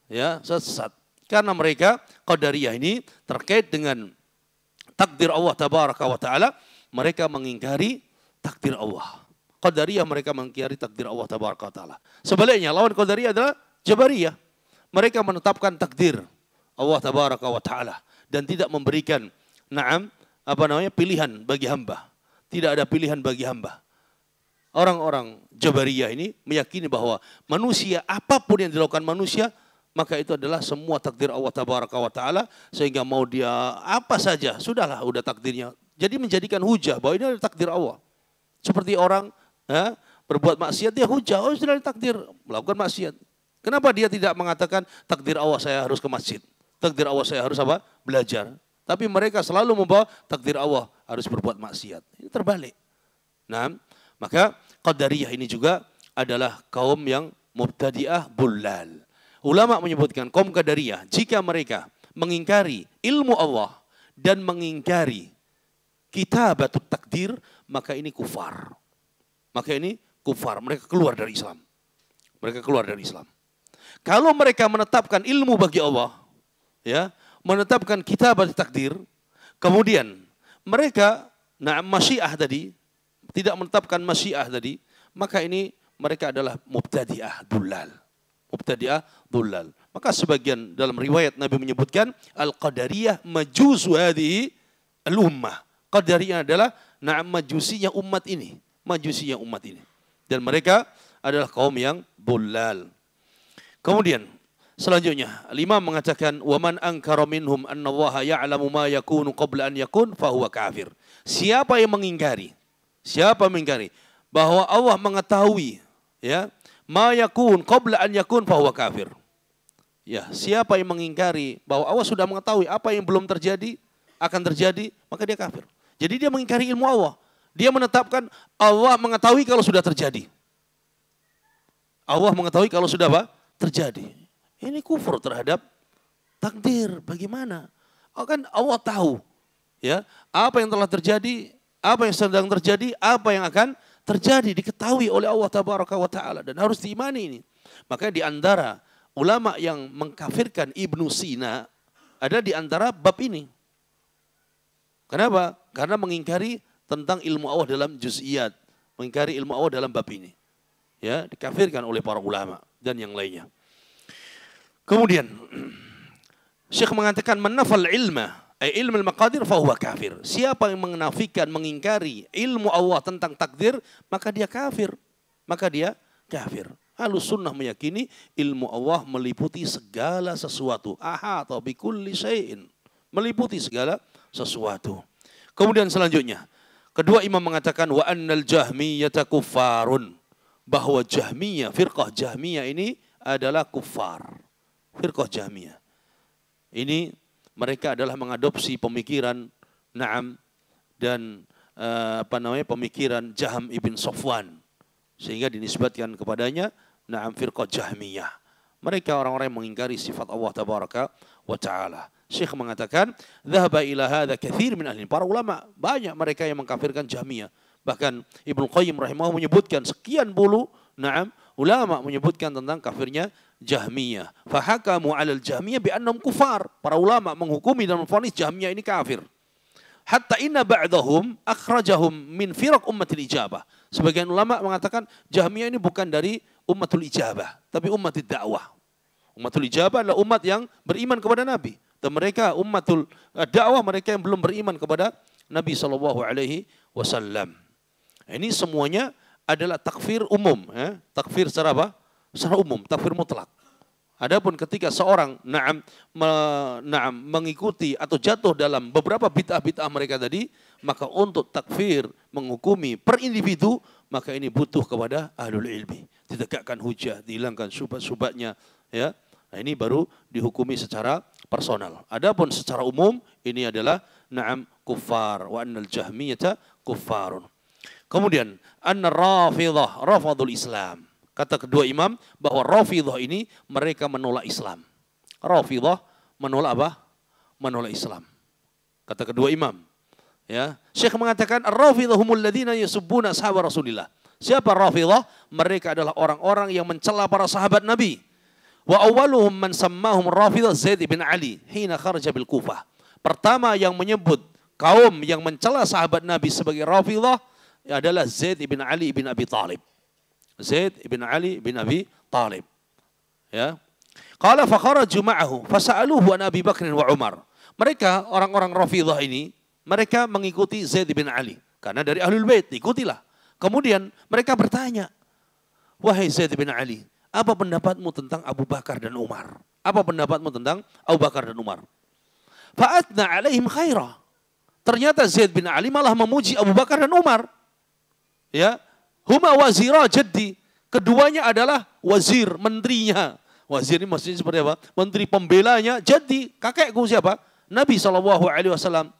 Ya, sesat. Karena mereka qadariyah ini terkait dengan takdir Allah tabaraka wa taala, mereka mengingkari takdir Allah. Qadariyah mereka mengingkari takdir Allah tabaraka wa taala. Sebaliknya lawan qadariyah adalah jabariyah. Mereka menetapkan takdir Allah tabaraka wa taala dan tidak memberikan pilihan bagi hamba. Tidak ada pilihan bagi hamba. Orang-orang jabariyah ini meyakini bahwa manusia, apapun yang dilakukan manusia, maka itu adalah semua takdir Allah tabaraka wa taala, sehingga mau dia apa saja, sudahlah udah takdirnya. Jadi menjadikan hujah bahwa ini adalah takdir Allah. Seperti orang berbuat maksiat, dia hujah, oh sudah takdir melakukan maksiat. Kenapa dia tidak mengatakan takdir Allah saya harus ke masjid, takdir Allah saya harus apa? Belajar. Tapi mereka selalu membawa takdir Allah harus berbuat maksiat. Ini terbalik. Nah, maka qadariyah ini juga adalah kaum yang mubtadi'ah bullal. Ulama menyebutkan kaum qadariyah jika mereka mengingkari ilmu Allah dan mengingkari kitabatut takdir, maka ini kufar. Maka ini kufar, mereka keluar dari Islam. Mereka keluar dari Islam. Kalau mereka menetapkan ilmu bagi Allah, ya, menetapkan kitabatut takdir, kemudian mereka masyiah tadi, tidak menetapkan masyiah tadi, maka ini mereka adalah mubtadi'ah dullal. Mubtadi'ah dullal. Maka sebagian dalam riwayat Nabi menyebutkan al-qadariyah majusu hadhihi al-ummah. Qadariyah adalah majusinya umat ini, majusinya umat ini. Dan mereka adalah kaum yang dullal. Kemudian selanjutnya Imam mengatakan wa man ankara minhum anna Allah ya'lamu ma yakunu qabla an yakun fa huwa kafir. Siapa yang mengingkari bahwa Allah mengetahui, ya, ma yakun qabla an yakun fa huwa kafir. Ya, siapa yang mengingkari bahwa Allah sudah mengetahui apa yang belum terjadi akan terjadi, maka dia kafir. Jadi dia mengingkari ilmu Allah. Dia menetapkan Allah mengetahui kalau sudah terjadi. Allah mengetahui kalau sudah apa? Terjadi. Ini kufur terhadap takdir. Bagaimana? Kan Allah tahu, ya, apa yang telah terjadi, apa yang sedang terjadi, apa yang akan terjadi, diketahui oleh Allah tabaraka wa taala dan harus diimani ini. Maka di antara ulama yang mengkafirkan Ibnu Sina ada di antara bab ini. Kenapa? Karena mengingkari tentang ilmu Allah dalam juz'iyat, mengingkari ilmu Allah dalam bab ini. Ya, dikafirkan oleh para ulama dan yang lainnya. Kemudian Syekh mengatakan manafal ilma, ilmu al-maqadir fa huwa kafir. Siapa yang menafikan, mengingkari ilmu Allah tentang takdir, maka dia kafir. Maka dia kafir. Ahlus sunnah meyakini ilmu Allah meliputi segala sesuatu. Ahata bi kulli syai'in. Meliputi segala sesuatu. Kemudian selanjutnya, kedua imam mengatakan wa annal jahmiyata kuffarun. Bahwa Jahmiyah, firqah Jahmiyah ini adalah kufar. Firqah Jahmiyah. Ini mereka adalah mengadopsi pemikiran dan pemikiran Jaham ibn Safwan, sehingga dinisbatkan kepadanya firqah Jahmiyah. Mereka orang-orang yang mengingkari sifat Allah tabaraka wa taala. Syekh mengatakan, "Dhahaba ila hadza katsir min ahli." Para ulama banyak mereka yang mengkafirkan Jahmiyah. Bahkan Ibnu Qayyim rahimahullah menyebutkan sekian puluh ulama menyebutkan tentang kafirnya Jahmiyah. Fahakamu 'alal Jahmiyah bi annahum kufar. Para ulama menghukumi dan memvonis Jahmiyah ini kafir. Hatta inna ba'dahum akhrajahum min firaq ummatil ijabah. Sebagian ulama mengatakan Jahmiyah ini bukan dari ummatul ijabah, tapi ummatul dakwah. Ummatul ijabah adalah umat yang beriman kepada Nabi. Dan mereka ummatul dakwah, mereka yang belum beriman kepada Nabi SAW. Ini semuanya adalah takfir umum. Takfir secara apa? Secara umum, takfir mutlak. Adapun ketika seorang mengikuti atau jatuh dalam beberapa bid'ah-bid'ah mereka tadi, maka untuk takfir menghukumi per individu, maka ini butuh kepada ahlul ilmi. Ditegakkan hujah, dihilangkan syubhat-syubhatnya, ya. Nah, ini baru dihukumi secara personal. Adapun secara umum ini adalah kuffar wa annal jahmiyata kuffarun. Kemudian an-rafidhah rafadul Islam. Kata kedua imam bahwa Rafidhah ini mereka menolak Islam. Rafidhah menolak apa? Menolak Islam. Kata kedua imam. Ya, Syekh mengatakan Ar-Rafidhah humul ladzina yasubbuna ashabar Rasulillah. Siapa Rafidhah? Mereka adalah orang-orang yang mencela para sahabat Nabi. Wa awwaluhum man sammahum Rafidhah Zaid bin Ali hina kharaja bil Kufah. Pertama yang menyebut kaum yang mencela sahabat Nabi sebagai Rafidhah adalah Zaid bin Ali bin Abi Thalib. Zaid bin Ali bin Abi Talib. Ya. Qala fa kharaju ma'ahu fasa'aluhu an Abi Bakr wa Umar. Mereka orang-orang Rafidhah ini mereka mengikuti Zaid bin Ali karena dari Ahlul Bait, ikutilah. Kemudian mereka bertanya, "Wahai Zaid bin Ali, apa pendapatmu tentang Abu Bakar dan Umar? Apa pendapatmu tentang Abu Bakar dan Umar?" Fa'atna 'alaihim khaira. Ternyata Zaid bin Ali malah memuji Abu Bakar dan Umar. Ya. Huma wazira jaddi. Keduanya adalah wazir, menterinya. Wazir ini maksudnya seperti apa? Menteri pembelanya jaddi. Kakekku siapa? Nabi SAW.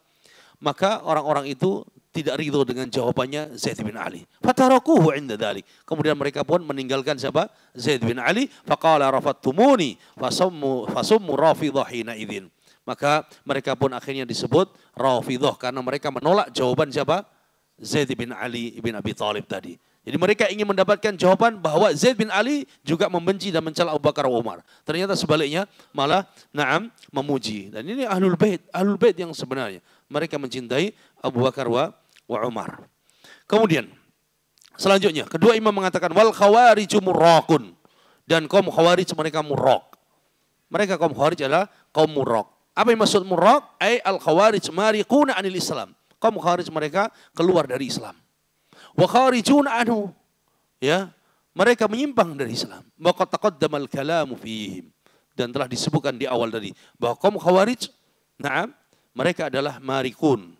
Maka orang-orang itu tidak ridho dengan jawabannya Zaid bin Ali. Fatarakuhu inda dhalik. Kemudian mereka pun meninggalkan siapa? Zaid bin Ali. Faqala rafattumuni fasummu Rafidhah hina idzin. Maka mereka pun akhirnya disebut Rafidhah karena mereka menolak jawaban siapa? Zaid bin Ali bin Abi Thalib tadi. Jadi mereka ingin mendapatkan jawaban bahwa Zaid bin Ali juga membenci dan mencela Abu Bakar wa Umar. Ternyata sebaliknya malah memuji. Dan ini Ahlul Bait yang sebenarnya. Mereka mencintai Abu Bakar wa Umar. Kemudian selanjutnya kedua imam mengatakan wal khawarij murraqun. Dan kaum khawarij mereka murraq. Mereka kaum khawarij adalah kaum murraq. Apa yang maksud murraq? Ai al khawarij mariquna anil Islam. Kaum khawarij mereka keluar dari Islam. Wa kharijun anhu, ya, mereka menyimpang dari Islam. Maka taqaddamal kalamu fihim, dan telah disebutkan di awal tadi bahwa kaum khawarij mereka adalah marikun,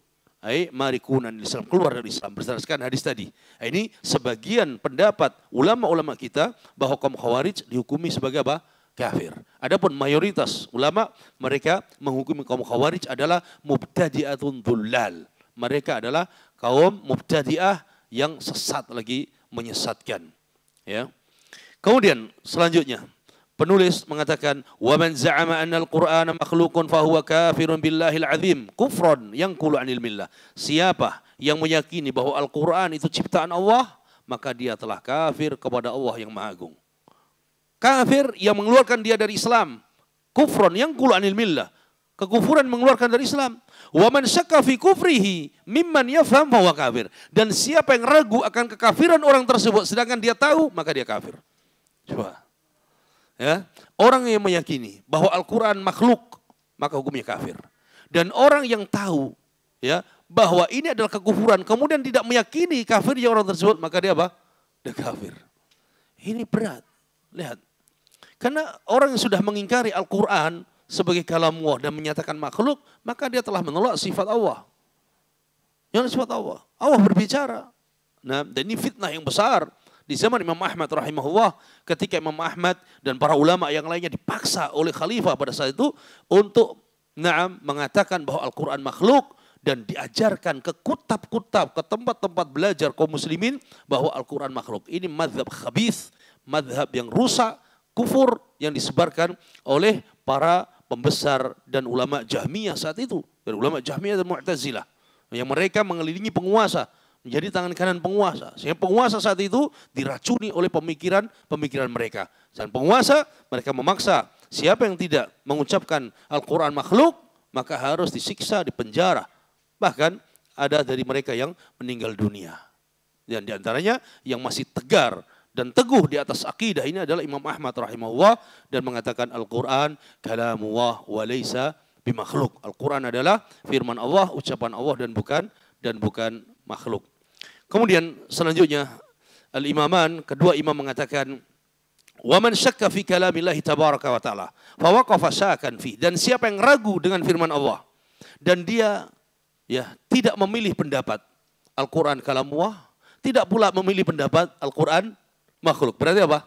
marikunan Islam, keluar dari Islam berdasarkan hadis tadi. Ini sebagian pendapat ulama-ulama kita bahwa kaum khawarij dihukumi sebagai apa? Kafir. Adapun mayoritas ulama mereka menghukumi kaum khawarij adalah mubtadi'atun dhullal. Mereka adalah kaum mubtadi'ah yang sesat lagi menyesatkan. Ya. Kemudian selanjutnya penulis mengatakan wa man za'ama anna al-Qur'ana makhluqun fa huwa kafirun billahil azim kufran yanqulu 'anil millah. Siapa yang meyakini bahwa Al-Qur'an itu ciptaan Allah, maka dia telah kafir kepada Allah yang Maha Agung. Kafir yang mengeluarkan dia dari Islam. Kufran yanqulu 'anil millah. Kekufuran mengeluarkan dari Islam. Wa man syakka fi kufrihi mimman yafham fa huwa kafir. Dan siapa yang ragu akan kekafiran orang tersebut sedangkan dia tahu, maka dia kafir. Coba. Ya, orang yang meyakini bahwa Al-Qur'an makhluk, maka hukumnya kafir. Dan orang yang tahu ya bahwa ini adalah kekufuran kemudian tidak meyakini kafirnya orang tersebut, maka dia apa? Dia kafir. Ini berat. Lihat. Karena orang yang sudah mengingkari Al-Qur'an sebagai kalam Allah dan menyatakan makhluk, maka dia telah menolak sifat Allah. Yang sifat Allah. Allah berbicara. Nah, dan ini fitnah yang besar. Di zaman Imam Ahmad rahimahullah, ketika Imam Ahmad dan para ulama yang lainnya dipaksa oleh khalifah pada saat itu untuk mengatakan bahwa Al-Quran makhluk dan diajarkan ke kutab-kutab, ke tempat-tempat belajar kaum muslimin bahwa Al-Quran makhluk. Ini mazhab khabith, mazhab yang rusak, kufur yang disebarkan oleh para pembesar dan ulama Jahmiyah saat itu. Dan ulama Jahmiyah dan Mu'tazilah. Yang mereka mengelilingi penguasa. menjadi tangan kanan penguasa. Sehingga penguasa saat itu diracuni oleh pemikiran mereka. Dan penguasa mereka memaksa siapa yang tidak mengucapkan Al-Quran makhluk, maka harus disiksa, dipenjara. Bahkan ada dari mereka yang meninggal dunia. Dan diantaranya yang masih tegar dan teguh di atas akidah ini adalah Imam Ahmad rahimahullah dan mengatakan Al-Quran kalamullah wa laysa bimakhluk. Al-Quran adalah firman Allah, ucapan Allah dan bukan makhluk. Kemudian selanjutnya Al-Imaman, kedua imam mengatakan wa man syakka fi kalamillahi tabaraka wa ta'ala fa waqafa syakan fi, dan siapa yang ragu dengan firman Allah dan dia tidak memilih pendapat Al-Quran kalamullah, tidak pula memilih pendapat Al-Quran makhluk. Berarti apa?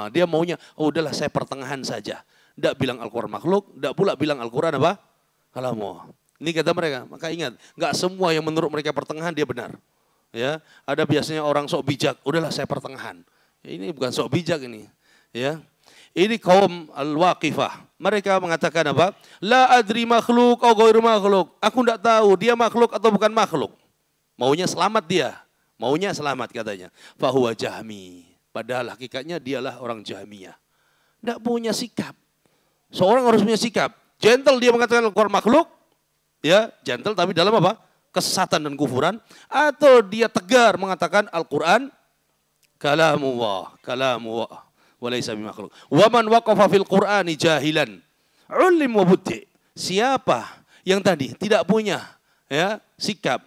Dia maunya, udahlah saya pertengahan saja. Tidak bilang Al-Quran makhluk, tidak pula bilang Al-Quran apa? Kalamullah. Ini kata mereka. Maka ingat, nggak semua yang menurut mereka pertengahan dia benar. Ya, ada biasanya orang sok bijak, udahlah saya pertengahan. Ini bukan sok bijak ini. Ya, ini kaum al-waqifah. Mereka mengatakan apa? La adri makhluk atau ghairu makhluk. Aku tidak tahu dia makhluk atau bukan makhluk. Maunya selamat dia. Maunya selamat katanya. Fahuwa jahmi. Padahal hakikatnya dialah orang Jahmiyah. Tidak punya sikap. Seorang harus punya sikap. Gentle dia mengatakan Al-Quran makhluk. Ya, gentle tapi dalam apa? Kesesatan dan kufuran. Atau dia tegar mengatakan Al-Quran kalamullah. Kalamullah. Walaysa bimakhluk. Wa man waqafa fil Qur'ani jahilan. Ulim wa buddi. Siapa yang tadi tidak punya sikap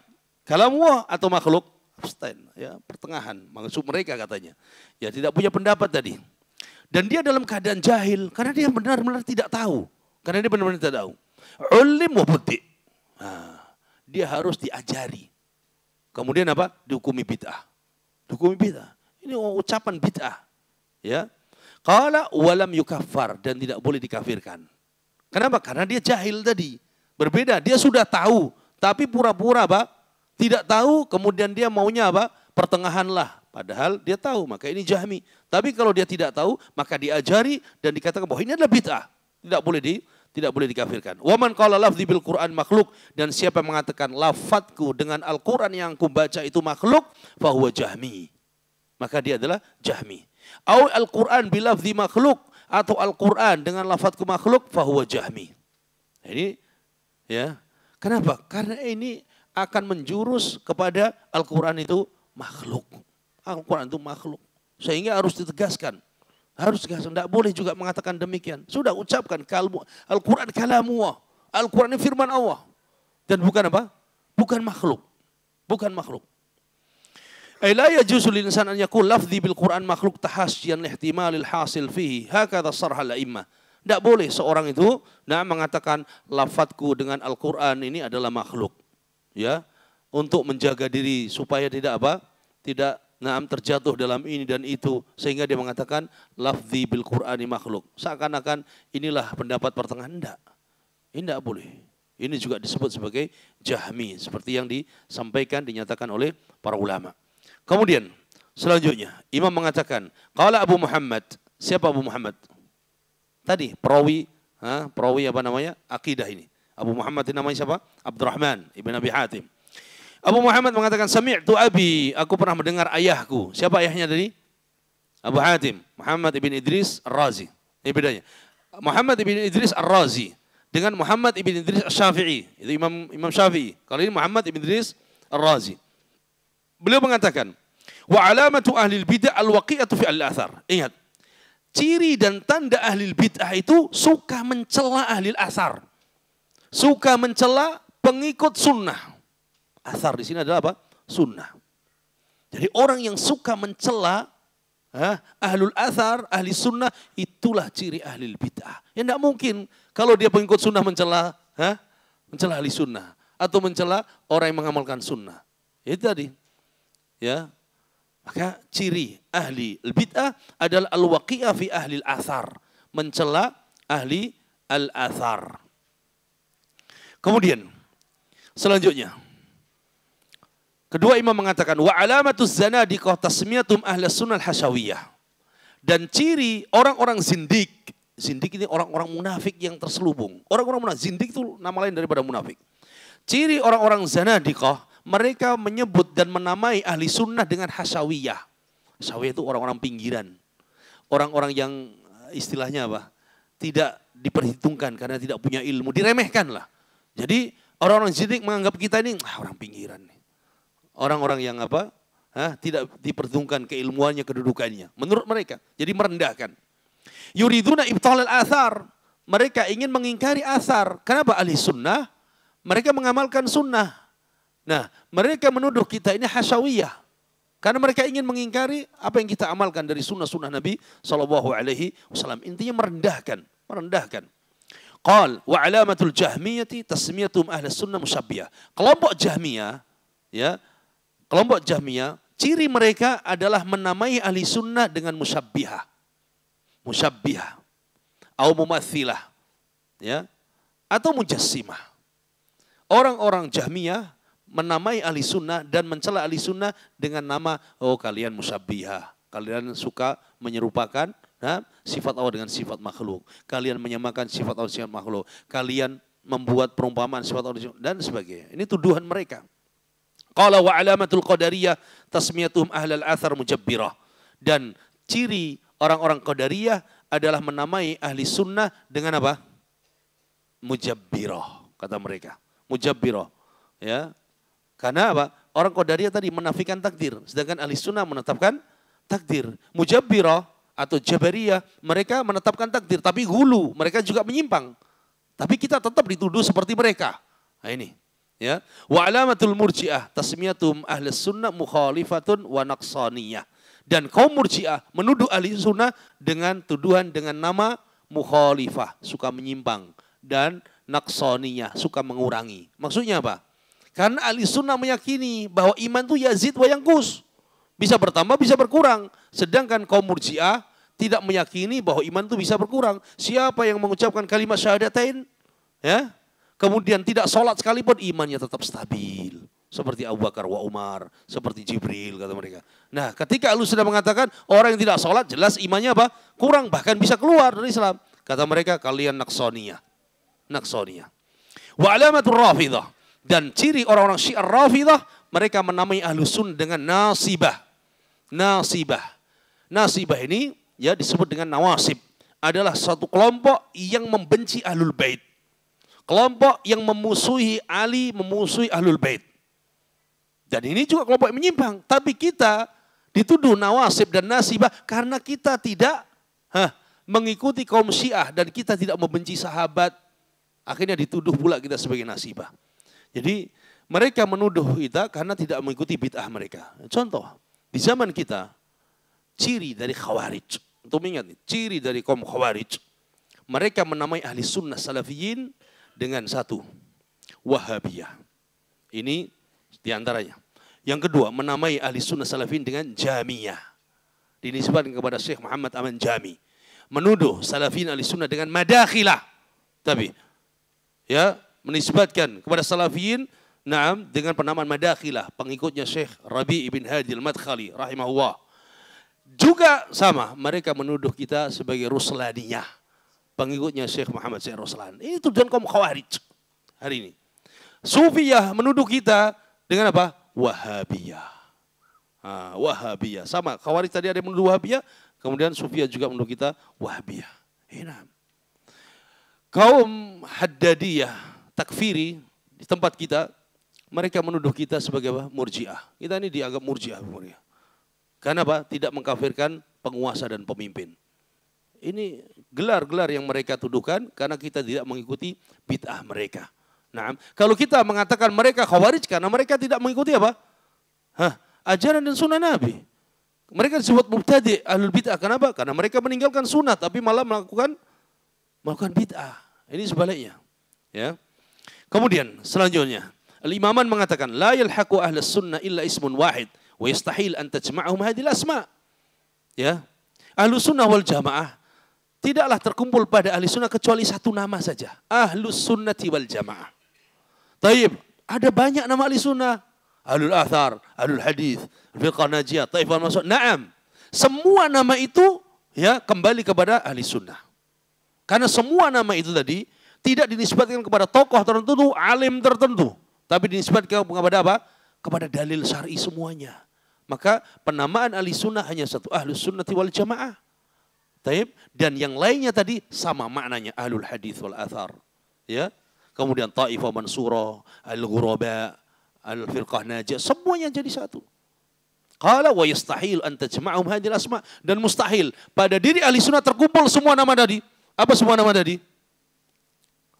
kalamullah atau makhluk? Abstain, pertengahan. Maksud mereka katanya. Ya, tidak punya pendapat tadi. Dan dia dalam keadaan jahil karena dia benar-benar tidak tahu. Karena dia benar-benar tidak tahu. Ulim wa buddi. Dia harus diajari. Kemudian apa? Dihukumi bid'ah. Dihukumi bid'ah. Ini ucapan bid'ah. Ya. Qala walam yukaffar, dan tidak boleh dikafirkan. Kenapa? Karena dia jahil tadi. Berbeda, dia sudah tahu, tapi pura-pura apa? Tidak tahu, kemudian dia maunya apa? Pertengahan lah. Padahal dia tahu, maka ini Jahmi. Tapi kalau dia tidak tahu, maka diajari dan dikatakan bahwa ini adalah bid'ah. Tidak boleh dikafirkan. Wa man qala lafzi bil Qur'an makhluk, dan siapa yang mengatakan lafadzku dengan Al-Qur'an yang kubaca itu makhluk, fahuwa Jahmi. Maka dia adalah Jahmi. Au Al-Qur'an bil lafzi makhluk, atau Al-Qur'an dengan lafadzku makhluk, fahuwa Jahmi. Ini kenapa? Karena ini akan menjurus kepada Al-Quran itu makhluk. Al-Quran itu makhluk. Sehingga harus ditegaskan. Harus ditegaskan. Tidak boleh juga mengatakan demikian. Sudah ucapkan Al-Quran kalamullah. Al-Quran ini firman Allah. Dan bukan apa? Bukan makhluk. Bukan makhluk. La yajuzu lil insan an yaqul lafzi bil Quran makhluk tahasyian lihtimalil hasil fihi. Hakadha sarhal a'immah. Tidak boleh seorang itu mengatakan lafadzku dengan Al-Quran ini adalah makhluk. Ya, untuk menjaga diri supaya tidak terjatuh dalam ini dan itu, sehingga dia mengatakan lafzi bil Qur'ani makhluk. Seakan-akan inilah pendapat pertengahan. Ini tidak boleh. Ini juga disebut sebagai Jahmi, seperti yang disampaikan, dinyatakan oleh para ulama. Kemudian selanjutnya imam mengatakan qala Abu Muhammad. Siapa Abu Muhammad? Tadi perawi apa namanya? Akidah ini. Abu Muhammad ini namanya siapa? Abdurrahman ibn Abi Hatim. Abu Muhammad mengatakan sami'tu abi, aku pernah mendengar ayahku. Siapa ayahnya tadi? Abu Hatim, Muhammad ibn Idris Ar-Razi. Ini bedanya. Muhammad ibn Idris Ar-Razi dengan Muhammad ibn Idris Asy-Syafi'i. Itu Imam Syafi'i. Kalau ini Muhammad ibn Idris Ar-Razi. Beliau mengatakan, wa alamatu ahli bid'ah al-waqi'atu fi al-athar. Ingat, ciri dan tanda ahli bid'ah itu suka mencela ahli athar. Suka mencela pengikut sunnah. Athar di sini adalah apa? Sunnah. Jadi orang yang suka mencela ahlul athar, ahli sunnah, itulah ciri ahli bid'ah. Ya tidak mungkin kalau dia pengikut sunnah mencela ahli sunnah atau mencela orang yang mengamalkan sunnah. Itu tadi. Ya. Maka ciri ahli bid'ah adalah al-waqi'ah fi ahli al-athar, mencela ahli al-athar. Kemudian selanjutnya kedua imam mengatakan wa alamatuz zanadiqah tasmiyatum ahli sunnah al-hasyawiyah, dan ciri orang-orang zindik. Zindik ini orang-orang munafik yang terselubung. Orang-orang munafik, zindik itu nama lain daripada munafik. Ciri orang-orang zanadiqah, mereka menyebut dan menamai ahli sunnah dengan hasyawiyah. Hasyawiyah itu orang-orang pinggiran. Orang-orang yang istilahnya apa? Tidak diperhitungkan karena tidak punya ilmu. Diremehkan lah. Jadi orang-orang zindik menganggap kita ini orang pinggiran. Orang-orang yang apa? Tidak diperhitungkan keilmuannya, kedudukannya. Menurut mereka. Jadi merendahkan. Yuriduna ibtal al-athar. Mereka ingin mengingkari athar. Kenapa ahli sunnah? Mereka mengamalkan sunnah. Nah, mereka menuduh kita ini hasyawiyah. Karena mereka ingin mengingkari apa yang kita amalkan dari sunnah-sunnah Nabi SAW. Intinya merendahkan. Qal wa alamatul jahmiyati tasmiyatum ahli sunnah musyabbiyah. Kelompok Jahmiyah, ya, kelompok Jahmiyah, ciri mereka adalah menamai ahli sunnah dengan musyabbihah. Musyabbihah. Atau mumathilah. Ya. Atau mujassimah. Orang-orang Jahmiyah menamai ahli sunnah dan mencela ahli sunnah dengan nama, oh kalian musyabbihah. Kalian suka menyerupakan sifat Allah dengan sifat makhluk. Kalian menyamakan sifat Allah dengan makhluk. Kalian membuat perumpamaan sifat Allah dan sebagainya. Ini tuduhan mereka. Qala wa alamatul qadariyah tasmiyatuhum ahlal athar mujabbirah. Dan ciri orang-orang qadariyah adalah menamai ahli sunnah dengan apa? Mujabbirah, kata mereka. Mujabbirah. Ya. Karena apa? Orang qadariyah tadi menafikan takdir. Sedangkan ahli sunnah menetapkan takdir. Mujabbirah atau jabariyah, mereka menetapkan takdir. Tapi hulu, mereka juga menyimpang. Tapi kita tetap dituduh seperti mereka. Nah ini. Ya. Wa alamatul murji'ah tasmiyatum ahli sunnah mukhalifatun wa naqsaniyah. Dan kaum murji'ah menuduh ahli sunnah dengan tuduhan dengan nama mukhalifah, suka menyimpang, dan naqsaniyah, suka mengurangi. Maksudnya apa? Karena ahli sunnah meyakini bahwa iman itu yazid wa yanqus. Bisa bertambah, bisa berkurang. Sedangkan kaum murji'ah tidak meyakini bahwa iman itu bisa berkurang. Siapa yang mengucapkan kalimat syahadatain, ya, kemudian tidak sholat sekalipun, imannya tetap stabil. Seperti Abu Bakar wa Umar, seperti Jibril, kata mereka. Nah, ketika Allah sudah mengatakan orang yang tidak sholat, jelas imannya apa? Kurang, bahkan bisa keluar dari Islam. Kata mereka, kalian naqsaniyah. Naqsaniyah. Wa alamatul rafidah. Dan ciri orang-orang Syiah Rafidah, mereka menamai ahlu sunnah dengan nasibah. Nasibah. Nasibah ini ya disebut dengan nawasib. Adalah satu kelompok yang membenci ahlul bait. Kelompok yang memusuhi Ali, memusuhi ahlul bait. Dan ini juga kelompok yang menyimpang. Tapi kita dituduh nawasib dan nasibah karena kita tidak mengikuti kaum Syiah dan kita tidak membenci sahabat. Akhirnya dituduh pula kita sebagai nasibah. Jadi mereka menuduh kita karena tidak mengikuti bid'ah mereka. Contoh, di zaman kita, ciri dari Khawarij. Untuk mengingat, ciri dari kaum Khawarij. Mereka menamai ahli sunnah salafiyin dengan satu, Wahabiyah. Ini diantaranya. Yang kedua, menamai ahli sunnah salafiyin dengan Jamiyah. Dinisbatkan kepada Syekh Muhammad Aman Jami. Menuduh salafiyin ahli sunnah dengan Madakhilah. Tapi, ya, menisbatkan kepada salafiyin dengan penamaan Madakhilah, pengikutnya Syekh Rabi' ibn Hadi al-Madkhali rahimahullah. Juga sama, mereka menuduh kita sebagai Ruslaniyah, pengikutnya Syekh Muhammad Syekh Ruslan. Ini tujuan kaum Khawarij hari ini. Sufiyah menuduh kita dengan apa? Wahabiyah. Wahabiyah. Sama, Khawarij tadi ada yang menuduh Wahabiyah, kemudian Sufiyah juga menuduh kita Wahabiyah. Kaum Haddadiyah, takfiri di tempat kita, mereka menuduh kita sebagai apa? Murji'ah. Kita ini dianggap murji'ah. Karena apa? Tidak mengkafirkan penguasa dan pemimpin. Ini gelar-gelar yang mereka tuduhkan karena kita tidak mengikuti bid'ah mereka. Nah, kalau kita mengatakan mereka Khawarij karena mereka tidak mengikuti apa? Ajaran dan sunnah Nabi. Mereka disebut mubtadi' ahlul bid'ah. Kenapa? Karena mereka meninggalkan sunnah tapi malah melakukan bid'ah. Ini sebaliknya. Ya. Kemudian selanjutnya, Al-Imaman mengatakan la yalhaqu ahlus sunnah illa ismun wahid wa yastahil an tajma'ahum hadhil asma'. Ya. Ahlus sunnah wal jamaah tidaklah terkumpul pada ahli sunnah kecuali satu nama saja. Ahlus sunnati wal jamaah. Taib, ada banyak nama ahli sunnah. Ahlul athar, ahlul hadith, firqah najiyah, taifah masuk. Naam. Semua nama itu ya kembali kepada ahli sunnah. Karena semua nama itu tadi tidak dinisbatkan kepada tokoh tertentu, alim tertentu. Tapi dinisbatkan kepada apa? kepada dalil syar'i semuanya. Maka penamaan ahli sunnah hanya satu, ahlus sunnati wal jamaah. Taib, dan yang lainnya tadi sama maknanya, ahlul hadis wal athar. Ya. Kemudian taifah mansurah, al-ghuraba, al-firqah najah, semuanya jadi satu. Qala wa yastahil an tajma'um hadhil asma, dan mustahil pada diri ahli sunnah terkumpul semua nama tadi. Apa semua nama tadi?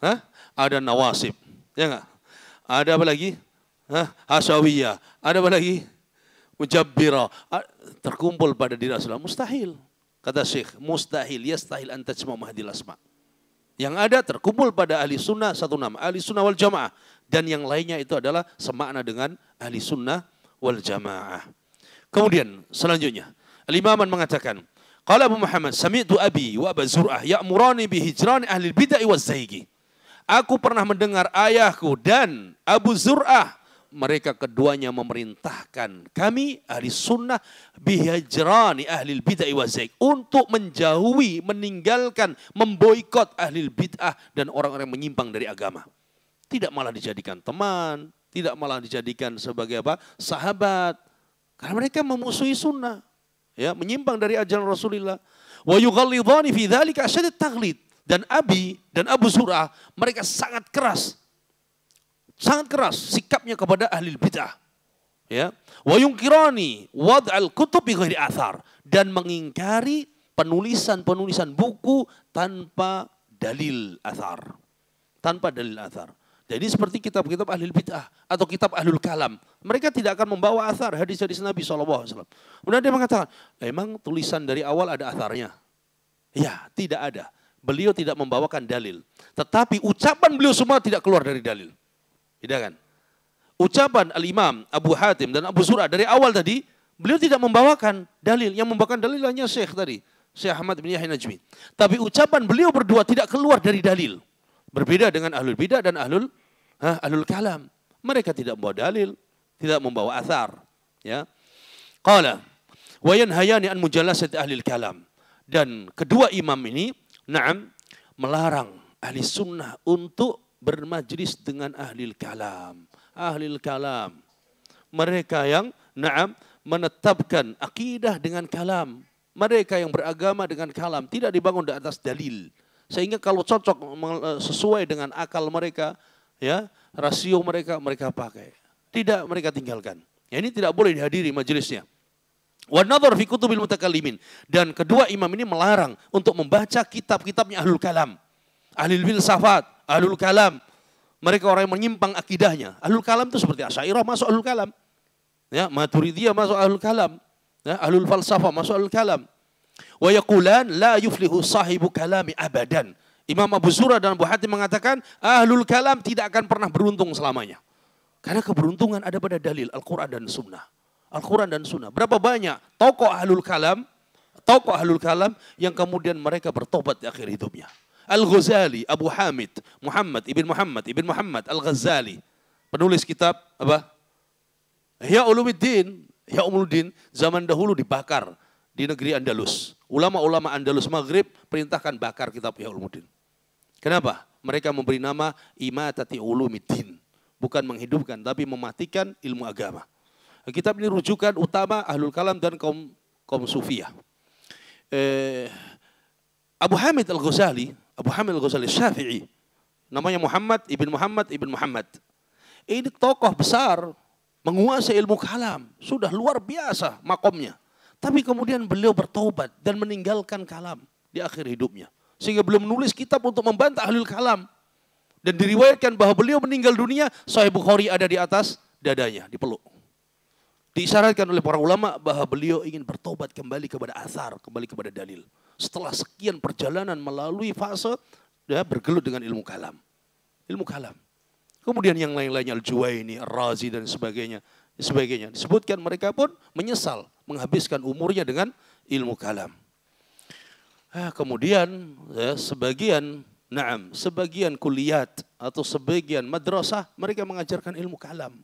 Hah? Ada nawasib, ya enggak? Ada apa lagi? Hah? Hasyawiyah. Ada apa lagi? Mujabbirah. Terkumpul pada diri Rasulullah. Mustahil. Kata Syekh, mustahil, yastahil an tajma'um hadhil asma. Yang ada terkumpul pada ahli sunnah satu nama, ahli sunnah wal jamaah. Dan yang lainnya itu adalah semakna dengan ahli sunnah wal jamaah. Kemudian selanjutnya, Al-Imaman mengatakan, qala Abu Muhammad, sami'tu abi wa Aba Zur'ah ya'murani bi hijrani ahli bid'ah waz zaigi. Aku pernah mendengar ayahku dan Abu Zur'ah, mereka keduanya memerintahkan kami ahli sunnah bihajrani ahli bid'ah waz zaig, untuk menjauhi, meninggalkan, memboikot ahli bid'ah dan orang-orang yang menyimpang dari agama. Tidak malah dijadikan teman, tidak malah dijadikan sebagai apa? Sahabat. Karena mereka memusuhi sunnah, ya, menyimpang dari ajaran Rasulullah. Wa yughallidhani fi dzalika asyad at-taghlid. Dan Abi dan Abu Zur'ah, mereka sangat keras sikapnya kepada ahli bid'ah. Ya. Wa yunkirani wad'al kutub bi ghairi athar, dan mengingkari penulisan buku tanpa dalil athar. Tanpa dalil athar. Jadi seperti kitab-kitab ahli bid'ah atau kitab ahlul kalam, mereka tidak akan membawa athar hadis-hadis Nabi SAW. Kemudian dia mengatakan, emang tulisan dari awal ada atharnya? Ya, tidak ada. Beliau tidak membawakan dalil. Tetapi ucapan beliau semua tidak keluar dari dalil. Tidak kan? Ucapan Al-Imam Abu Hatim dan Abu Zur'ah dari awal tadi, beliau tidak membawakan dalil. Yang membawakan dalil hanya Syekh tadi, Syekh Ahmad bin Yahya Najmi. Tapi ucapan beliau berdua tidak keluar dari dalil. Berbeda dengan ahlul bidah dan ahlul kalam. Mereka tidak membawa dalil, tidak membawa athar. Ya. Qala wa yanhayani an mujalasati ahlil kalam. Dan kedua imam ini, na'am, melarang ahli sunnah untuk bermajlis dengan ahlil kalam. Ahlil kalam. Mereka yang, na'am, menetapkan akidah dengan kalam. Mereka yang beragama dengan kalam. Tidak dibangun di atas dalil. Sehingga kalau cocok sesuai dengan akal mereka, ya, rasio mereka pakai. Tidak mereka tinggalkan. Ya, ini tidak boleh dihadiri majelisnya. Wa nadhar fi kutubil mutakallimin. Dan kedua imam ini melarang untuk membaca kitab-kitabnya ahlul kalam. Ahlul filsafat, ahlul kalam. Mereka orang yang menyimpang akidahnya. Ahlul kalam itu seperti Asy'ariyah masuk ahlul kalam. Ya, Maturidiyah masuk ahlul kalam. Ya, ahlul falsafah masuk ahlul kalam. Wa yaqulan la yuflihu sahibu kalami abadan. Imam Abu Zur'ah dan Abu Hatim mengatakan ahlul kalam tidak akan pernah beruntung selamanya. Karena keberuntungan ada pada dalil Al-Quran dan Sunnah. Al-Quran dan Sunnah. Berapa banyak tokoh ahlul kalam yang kemudian mereka bertobat di akhir hidupnya. Al-Ghazali, Abu Hamid, Muhammad ibn Muhammad Al-Ghazali, penulis kitab apa? Ihya Ulumuddin, zaman dahulu dibakar di negeri Andalus. Ulama-ulama Andalus Maghrib perintahkan bakar kitab Ihya Ulumuddin. Kenapa? Mereka memberi nama Imatati Ulumiddin. Bukan menghidupkan, tapi mematikan ilmu agama. Kitab ini rujukan utama ahlul kalam dan kaum sufiyah. Abu Hamid Al-Ghazali Syafi'i. Namanya Muhammad ibn Muhammad. Ini tokoh besar, menguasai ilmu kalam. Sudah luar biasa makomnya. Tapi kemudian beliau bertaubat dan meninggalkan kalam di akhir hidupnya. Sehingga beliau menulis kitab untuk membantah ahlul kalam. Dan diriwayatkan bahwa beliau meninggal dunia, Sahih Bukhari ada di atas dadanya, dipeluk. Diisyaratkan oleh para ulama bahwa beliau ingin bertobat kembali kepada athar, kembali kepada dalil. Setelah sekian perjalanan melalui fase, dia bergelut dengan ilmu kalam. Ilmu kalam. Kemudian yang lain-lainnya, Al-Juwaini, Ar-Razi dan sebagainya. Disebutkan mereka pun menyesal menghabiskan umurnya dengan ilmu kalam. Kemudian ya, sebagian kuliat atau sebagian madrasah mereka mengajarkan ilmu kalam.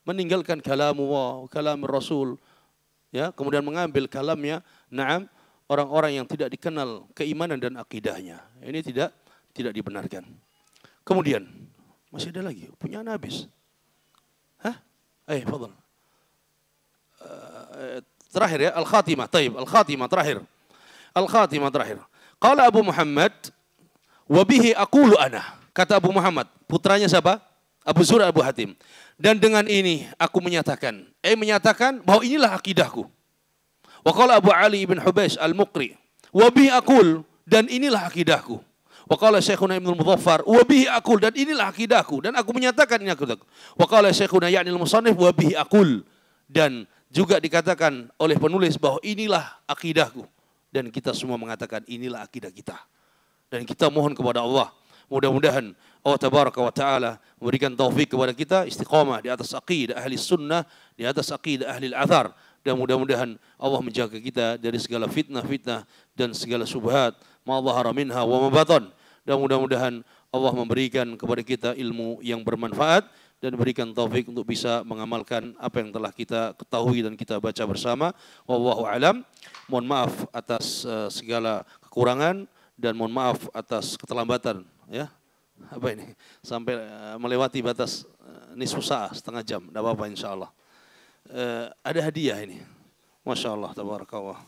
Meninggalkan kalamullah, kalam Rasul, ya, kemudian mengambil kalamnya, orang-orang yang tidak dikenal keimanan dan akidahnya. Ini tidak dibenarkan. Kemudian masih ada lagi, punya habis. fadhal. Terakhir ya, al-khatimah. Taib, al-khatimah terakhir. Al-khatimah terakhir. Qala Abu Muhammad, wa bihi aqulu ana. Kata Abu Muhammad, putranya siapa? Abu Zur'ah Abu Hatim. Dan dengan ini aku menyatakan, bahwa inilah akidahku. Wa qala Abu Ali ibn Hubeish al-Muqri, wa bihi aqul, dan inilah akidahku. Wa qala Syekhuna Ibnu Mudzaffar, wa bihi aqul, dan inilah akidahku, dan aku menyatakan ini akidahku. Wa qala Syekhuna ya'ni al-musannif, wa bihi aqul, dan juga dikatakan oleh penulis bahwa inilah akidahku, dan kita semua mengatakan inilah akidah kita. Dan kita mohon kepada Allah, mudah-mudahan Allah Tabaraka wa Ta'ala memberikan taufik kepada kita istiqamah di atas aqidah ahli sunnah, di atas aqidah ahli al-athar, dan mudah-mudahan Allah menjaga kita dari segala fitnah-fitnah dan segala syubhat ma dhahara minha wa ma batan. Dan mudah-mudahan Allah memberikan kepada kita ilmu yang bermanfaat dan berikan taufik untuk bisa mengamalkan apa yang telah kita ketahui dan kita baca bersama. Wallahu alam. Mohon maaf atas segala kekurangan dan mohon maaf atas keterlambatan ya. Apa ini? Sampai melewati batas nisfu sa'ah, setengah jam. Tidak apa-apa insyaallah. Ada hadiah ini. Masya Allah, tabarakallah.